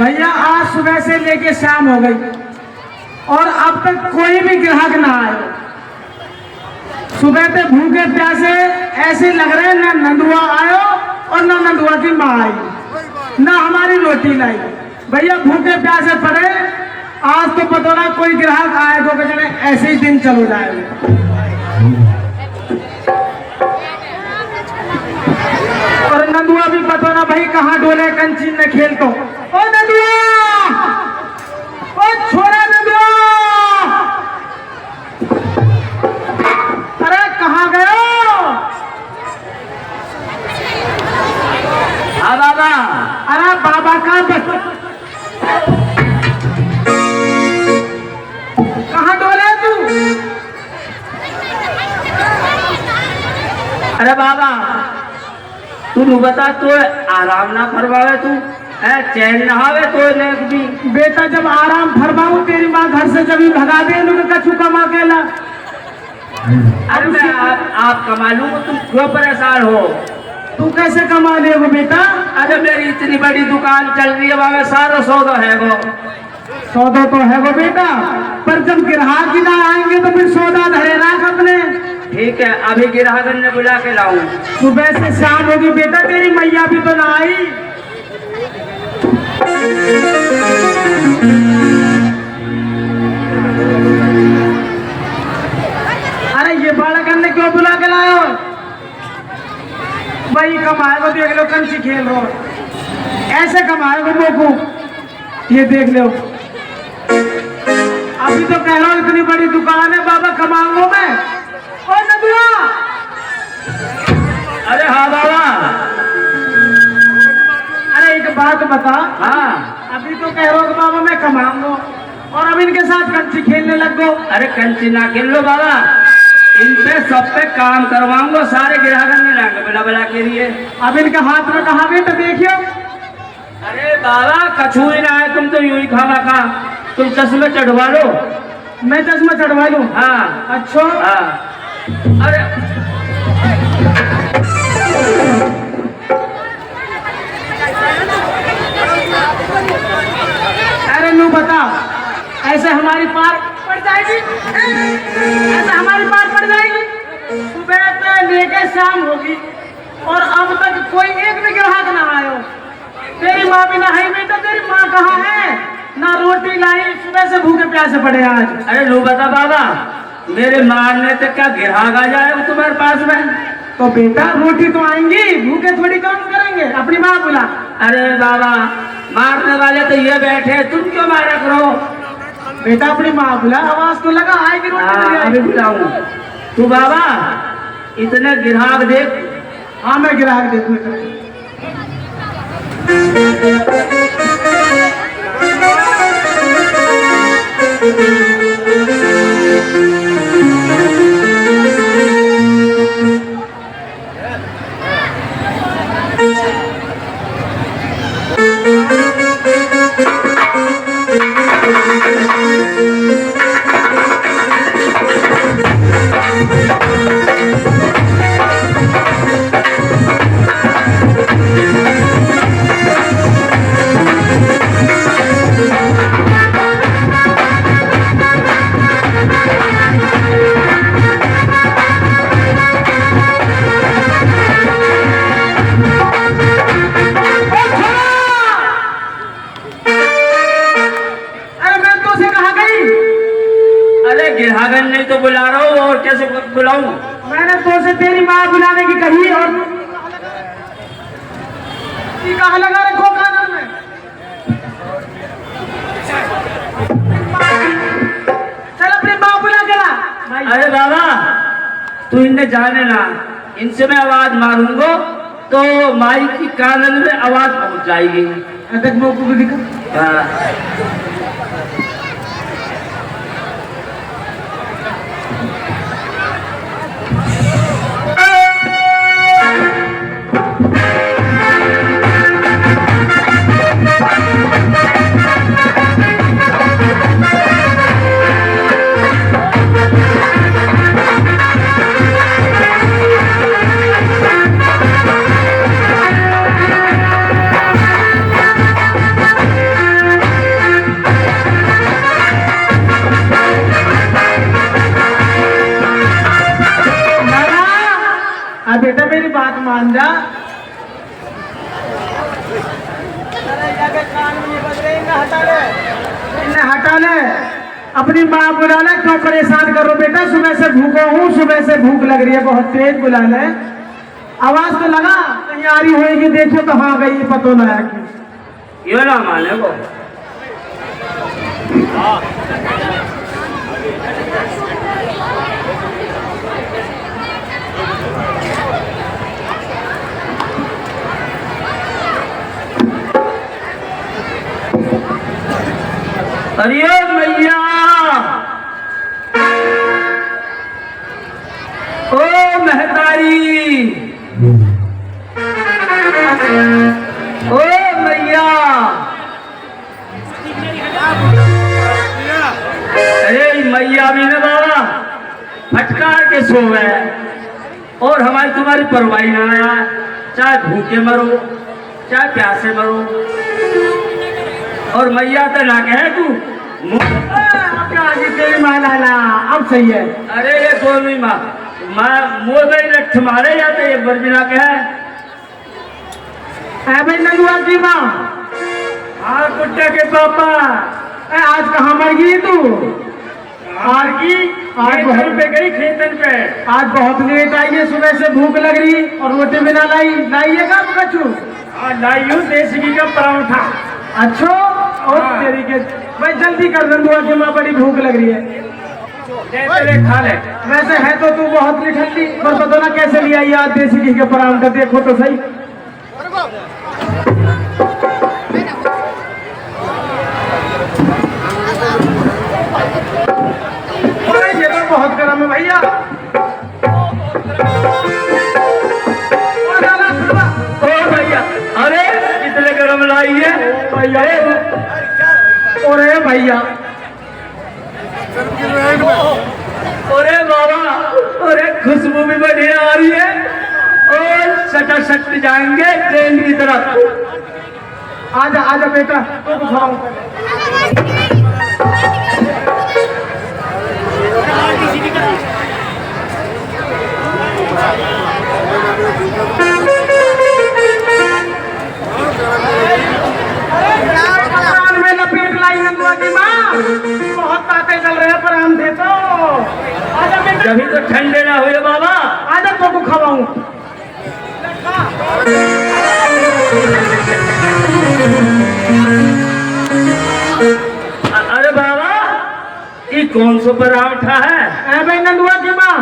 भैया आज सुबह से लेके शाम हो गई और अब तक कोई भी ग्राहक ना आए। सुबह से भूखे प्यासे ऐसे लग रहे ना नंदुआ आयो और ना नंदुआ की माँ आई, ना हमारी रोटी लाई। भैया भूखे प्यासे पड़े, आज तो पता ना कोई ग्राहक आएगा कि जने ऐसे ही दिन चलो जाएगा। और नंदुआ भी पता ना भाई कहाँ डोले कंचीन में खेल तो। ओ नंदुआ, ओ छोरा नंदुआ, अरे कहाँ गए हो? हाँ बाबा। अरे बाबा का कहाँ डोले तू? अरे बाबा तू बता, तू आराम ना फरमावे, तू चैन ना आवे तो लेक भी। बेटा जब आराम फरमाऊं तेरी माँ घर से जब भगा दे लोग कछु कमा केला। अरे मैं आप कमा लूंगा, तुम क्यों परेशान हो? तू कैसे कमा लेगा बेटा? अरे मेरी इतनी बड़ी दुकान चल रही है बाबा, सारा सौदा है वो। सौदा तो है वो बेटा, पर जब ग्राहक ही ना आएंगे तो फिर सौदा धरे राख अपने। ठीक है, अभी ग्राहक ने बुला के लाऊं। सुबह से शाम होगी बेटा, तेरी मैया भी तो ना आई। अरे ये बालक ने क्यों बुला के लाए हो? भाई कमाए को देख लो, कंची खेल रहो, ऐसे कमाए को मोकू, ये देख लो। अभी तो कह रहा हूँ इतनी बड़ी दुकान है बाबा, कमाऊंगा मैं। ओ नंदुआ, अरे हाँ बाबा। अरे एक बात बता। हाँ अभी तो कह रहा हूँ बाबा मैं कमाऊंगा और अब इनके साथ कंची खेलने लग गो। अरे कंची ना खेल लो बाबा, इन पे सब पे काम करवाऊंगा, सारे ग्राहक ने लाएंगे बिना बला के लिए। अब इनके हाथ में कहा भी तो देखियो। अरे बाबा कछू ही ना है, तुम तो यूं ही खावा खा, तुम चश्मे चढ़वा लो। मैं चश्मा चढ़वा लूं? हाँ अच्छा। हाँ। अरे अरे नू बता, ऐसे हमारी पार पड़ जाएगी? ऐसे हमारी पार पड़ जाएगी? सुबह से लेके शाम होगी और अब तक कोई एक भी ग्राहक ना आयो। तेरी माँ भी ना है बेटा, तेरी माँ कहाँ है? ना रोटी लाई, सुबह से भूखे प्यासे पड़े आज। अरे लो बता बाबा, मेरे मारने तक क्या ग्राहक आ जाएगा तुम्हारे पास में? तो बेटा रोटी तो आएंगी, भूखे थोड़ी काम करेंगे। अपनी माँ बुला। अरे बाबा मारने वाले तो ये बैठे, तुम क्यों मारा करो? बेटा अपनी माँ बुला, आवाज तो लगा आएगी रोटी। अभी बुलाऊं तू बाबा, इतने ग्राहक देख। हाँ मैं ग्राहक देखूँ। गिरहागन नहीं तो बुला रहा हूँ, और कैसे बुलाऊं? मैंने तो से तेरी माँ बुलाने की कही और कहा लगा रखो कानून में। चल अपनी माँ बुला के ला। अरे बाबा तू इन्हें जाने ना, इनसे मैं आवाज मारूंगा तो माई की कानन में आवाज पहुंच जाएगी। तक मौकू को दिखा। बेटा मेरी बात मान जा। इन्हें हटा ले, अपनी माँ बुला ले। क्यों परेशान करो बेटा, सुबह से भूखा हूँ, सुबह से भूख लग रही है बहुत तेज। बुला ले, आवाज तो लगा, कहीं आ रही होगी। देखो कहाँ गई, पता ना है। ये ना माने वो अरे मैया, ओ महतारी, ओ मैया। अरे मैया भी ना बाबा फटकार के सो गए, और हमारी तुम्हारी परवाही ना आया। चाहे भूखे मरो चाहे प्यासे मरो, और मैया तो ना कहे तू तेरी माँ लाला अब सही है। अरे ये दोनों ही माँ मोर गई लठ मारे जाते, ये बरबिना कहे भाई नंदुआ की माँ। हाँ कुत्ते के पापा। आज कहाँ मर गई तू? आज की आज घर पे गई खेतन पे। आज बहुत लेट आई है, सुबह से भूख लग रही और रोटी बिना लाइए का कचू? हाँ लाई हूँ, देसी घी का पराठा। अच्छा और तेरी के भाई जल्दी कर, नंदुआ की माँ बड़ी भूख लग रही है। तेरे खा ले। वैसे है तो तू बहुत निठल्ली, पर पता ना कैसे लिया यार देसी घी के पराठा। देखो तो सही। ये तो बहुत गर्म है भैया। ओ भैया, अरे कितने गरम लाई है भैया। अरे भैया, अरे बाबा, अरे खुशबू भी बढ़िया आ रही है, और सटासट जाएंगे ट्रेन की तरफ। आजा आजा बेटा, तो खाओ। में लपेट लाई नंदुआ की माँ, बहुत ताकत चल रहे हैं, पर हम दे तो आजा बेटा। जभी तो ठंडे ना हुए बाबा। आजा तो खवाऊं। अरे बाबा ये कौन सा पराठा है? भाई नंदुआ की माँ,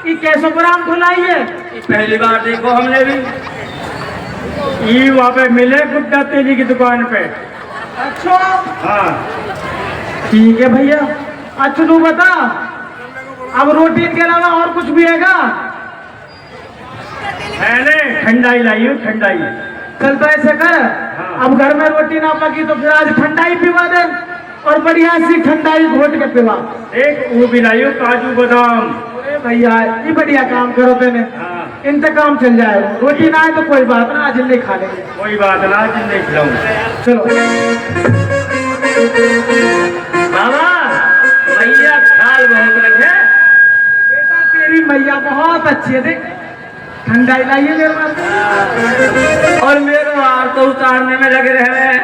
ये कैसो पराम खुलाई है? पहली बार देखो हमने भी। ये वहाँ पे मिले गुड्डा तेली की दुकान पे। अच्छा हाँ ठीक है भैया। अच्छा तू बता, अब रोटी के अलावा और कुछ भी हैगा? मैंने ठंडाई लाई हूँ, ठंडाई। चल तो ऐसे कर, अब घर में रोटी ना पकी तो फिर आज ठंडाई पिवा दे, और बढ़िया सी ठंडाई घोट के पिवा। एक वो भी लाई हूँ, काजू बादाम। अरे भैया ये बढ़िया काम करो तेने, इंतकाम चल जाए। रोटी ना है तो कोई बात ना, आज नहीं खा लेंगे। कोई बात ना, आज नहीं खिलाऊंगा। चलो बाबा, मैया ख्याल बहुत रखे। बेटा तेरी मैया बहुत अच्छी है, देख ठंडाई लाइए मेरे पास। और मेरे हार तो उतारने में लगे रहे।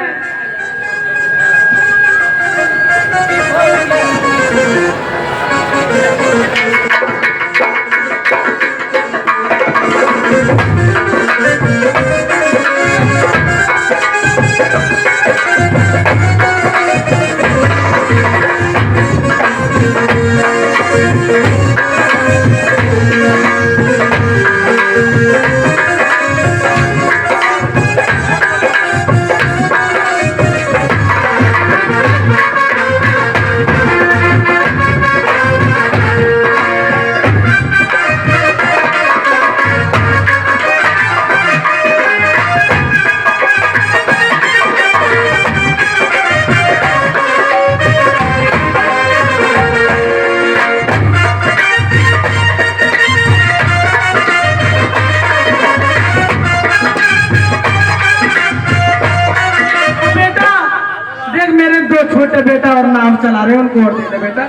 छोटे बेटा और नाम चला रहे हैं, उनको और दे दे बेटा।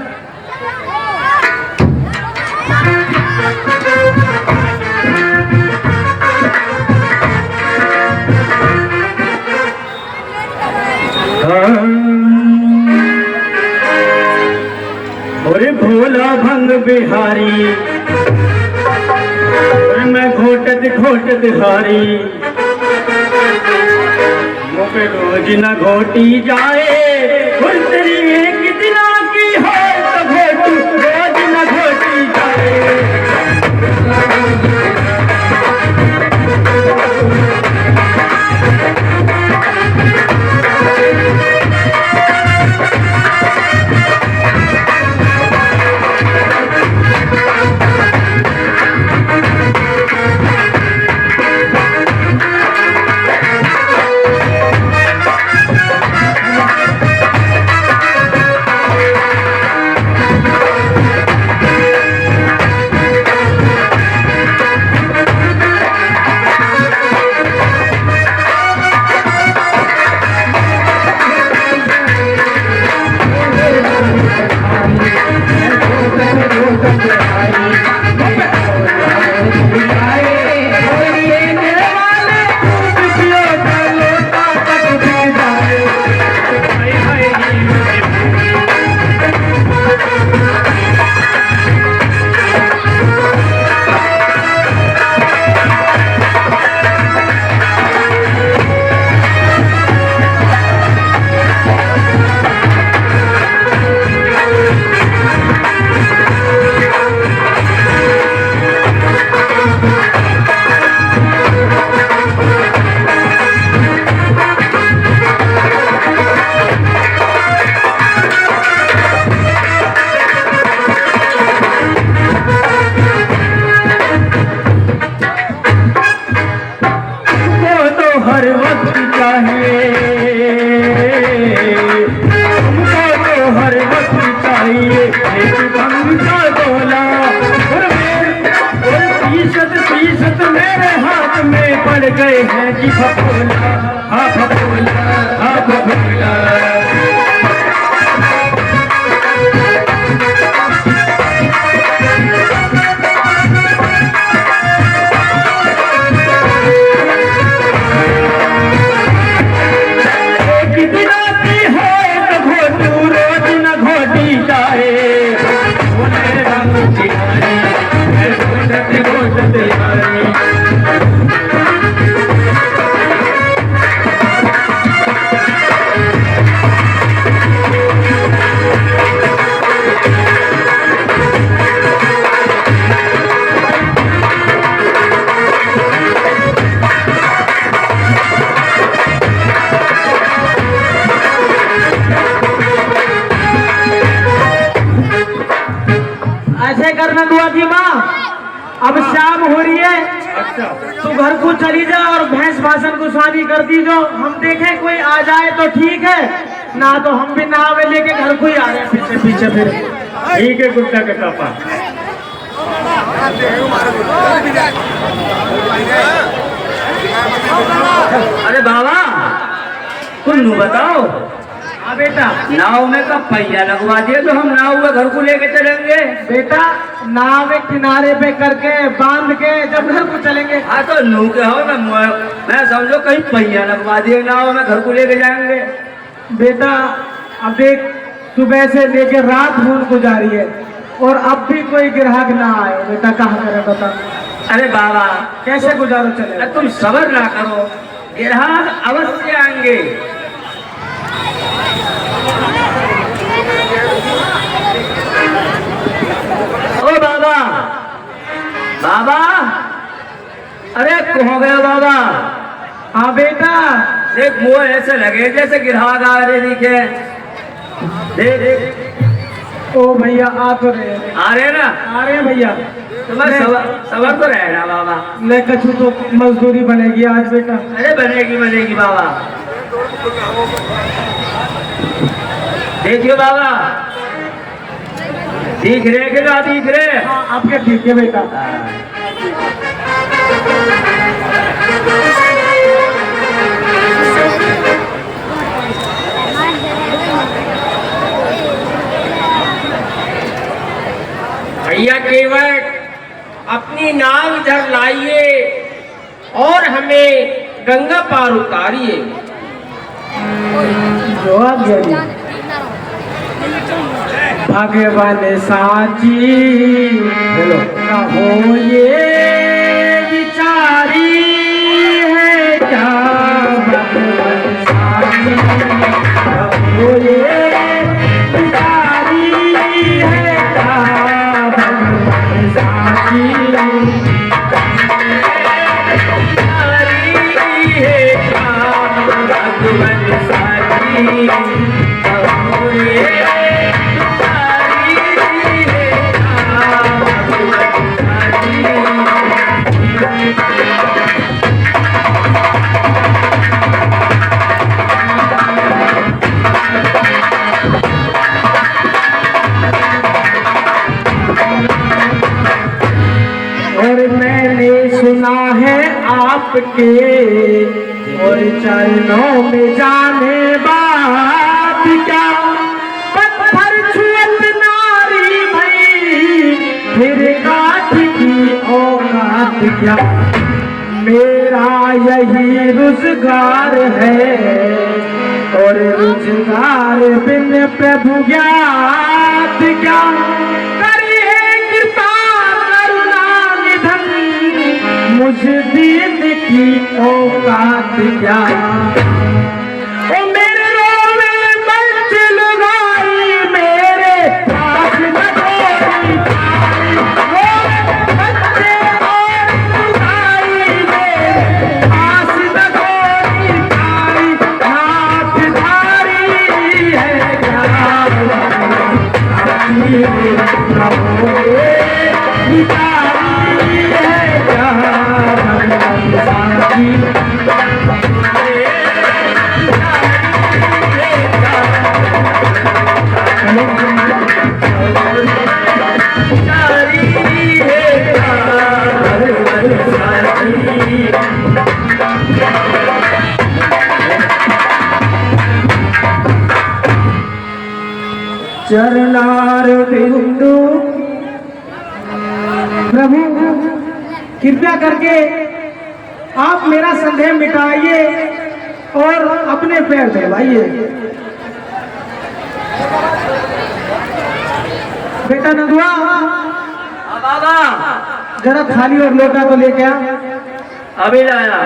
अरे भोला भंग बिहारी, मैं घोटत घोटत हारी। मोके रोज न घोटी जाए, तेरी एक दिना की है तो घोटू रोज न घोटी जाए। गए हैं जी फफोला, हाँ फफोला, हाँ फफोला। एक दिन आती है तो घोटू रोज न घोटी जाए। बोले रंग चिहारी, घोटत घोटत यारी। कर नंदुआ की माँ, अब शाम हो रही है। अच्छा तू घर को चली जा और भैंस भाषण को स्वादी कर दी जो। हम देखें कोई आ जाए तो ठीक है, ना तो हम भी नावे लेके घर को ही आ रहे हैं पीछे पीछे फिर। ठीक है गुड्डा के पापा। अरे बाबा तुम बताओ, हाँ बेटा। नाव में कब पहिया लगवा दिए तो हम नाव में घर को लेके चलेंगे। बेटा नाव एक किनारे पे करके बांध के जब घर को चलेंगे। हाँ तो नू के हो ना, मैं समझो कहीं पहिया लगवा दिए नाव में घर को लेके जाएंगे। बेटा अब देख, सुबह से लेकर रात होने को जा रही है और अब भी कोई ग्राहक ना आए। बेटा कहाँ करे बता। अरे बाबा कैसे गुजारो चले। अरे तुम सब्र ना करो, ग्राहक अवश्य आएंगे। ओ बाबा, बाबा, अरे कहाँ गया बाबा? हाँ बेटा। देख मुँह ऐसे लगे जैसे ग्राहक आ रहे दिखे। देख देख ओ भैया आ तो रहे हैं। आ रहे ना? आ रहे हैं भैया। तुम्हें सबर तो रहना बाबा। ले कछु तो मजदूरी बनेगी आज बेटा। अरे बनेगी बनेगी बाबा। देखियो बाबा, दिख रहे कि ना दिख रहे? हाँ आपके ठीक है बेटा। भैया केवल अपनी नाव इधर लाइए और हमें गंगा पार उतारिए। जो आप भगवान साची कहो ये विचारी है क्या। भगवान साची कहो ये विचारी है क्या। भगवान साची और मैंने सुना है आपके और चरणों में जाने बात क्या। पत्थर छुअत नारी भई फिर काठ की औकात क्या। मेरा यही रोजगार है और रोजगार बिन प्रभु ज्ञात क्या। मुझ दीन की औकात क्या। ओ मेरे रोवे मंजिल गाई मेरे पास न कोई पाई। रोवे मंजिल गाई मेरे पास न कोई पाई। हाथ धारी है क्या। चरणार बिंदु प्रभु कृपया करके आप मेरा संदेह मिटाइए और अपने पैर धुलवाइए। बेटा नंदुआ बाबा जरा थाली और लोटा तो लेके आ। अभी लाया।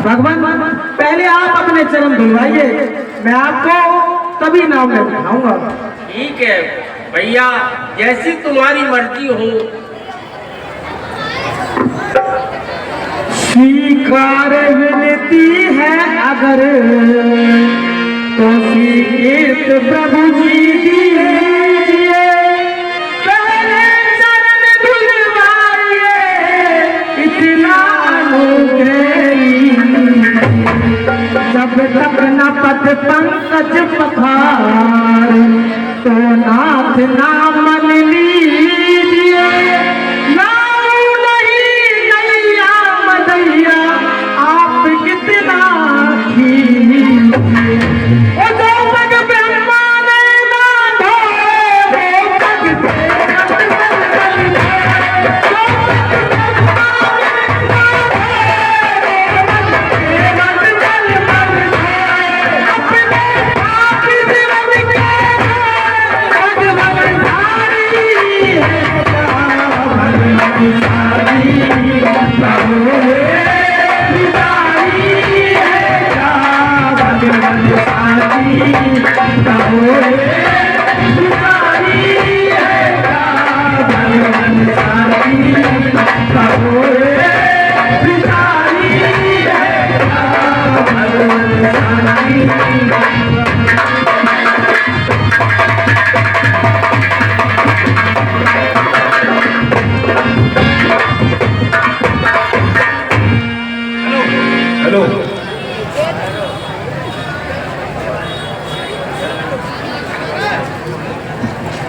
भगवान पहले आप अपने चरण धुलवाइए, मैं आपको तभी नाम में बिठाऊंगा। ठीक है भैया, जैसी तुम्हारी मर्जी हो। स्वीकार विनती है अगर तो कीर्त प्रभु जी दीजिए, पहले चरण धुलवाइए, इतना अनुग्रही, जब तक न पद पंकज पखार, तो नाथ नाम लीजिए, नाऊ नहीं नैया मदैया, आप कितना कीजिए। ओ जो पग ब्रह्मा ने बांधा, वो पग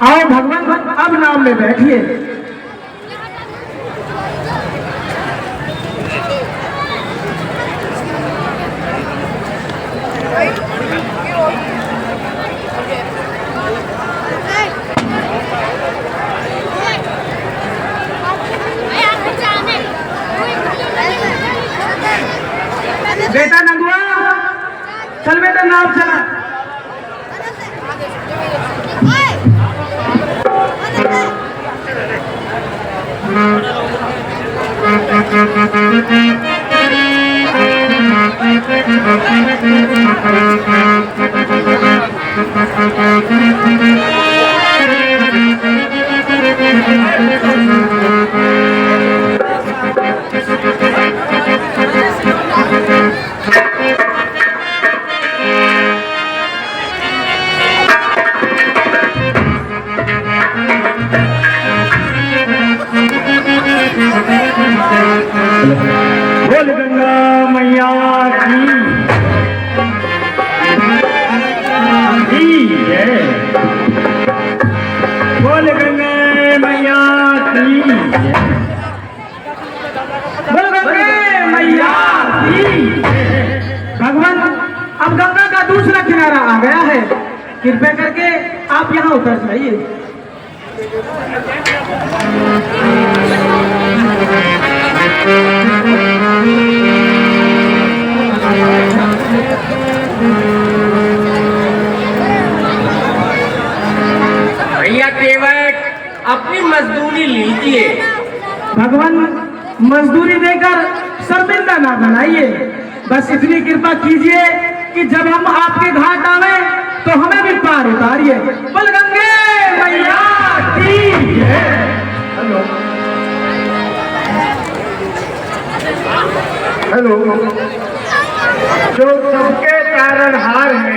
आओ भगवान, अब नाम में बैठिए। बेटा नंगुआ, चल बेटा नाम चला। बोल गंगा मैया की जय, बोल गंगा मैया की जय, बोल गंगा मैया की जय। भगवान, अब गंगा का दूसरा किनारा आ गया है, कृपया करके आप यहाँ उतर जाइए। भैया केवल अपनी मजदूरी लीजिए। भगवान, मजदूरी देकर शर्मिंदा ना बनाइए, बस इतनी कृपा कीजिए कि जब हम आपके घाट आवे तो हमें भी पार उतारिए। बोल गंगे मैया की जय। हेलो, जो सबके तारनहार हैं।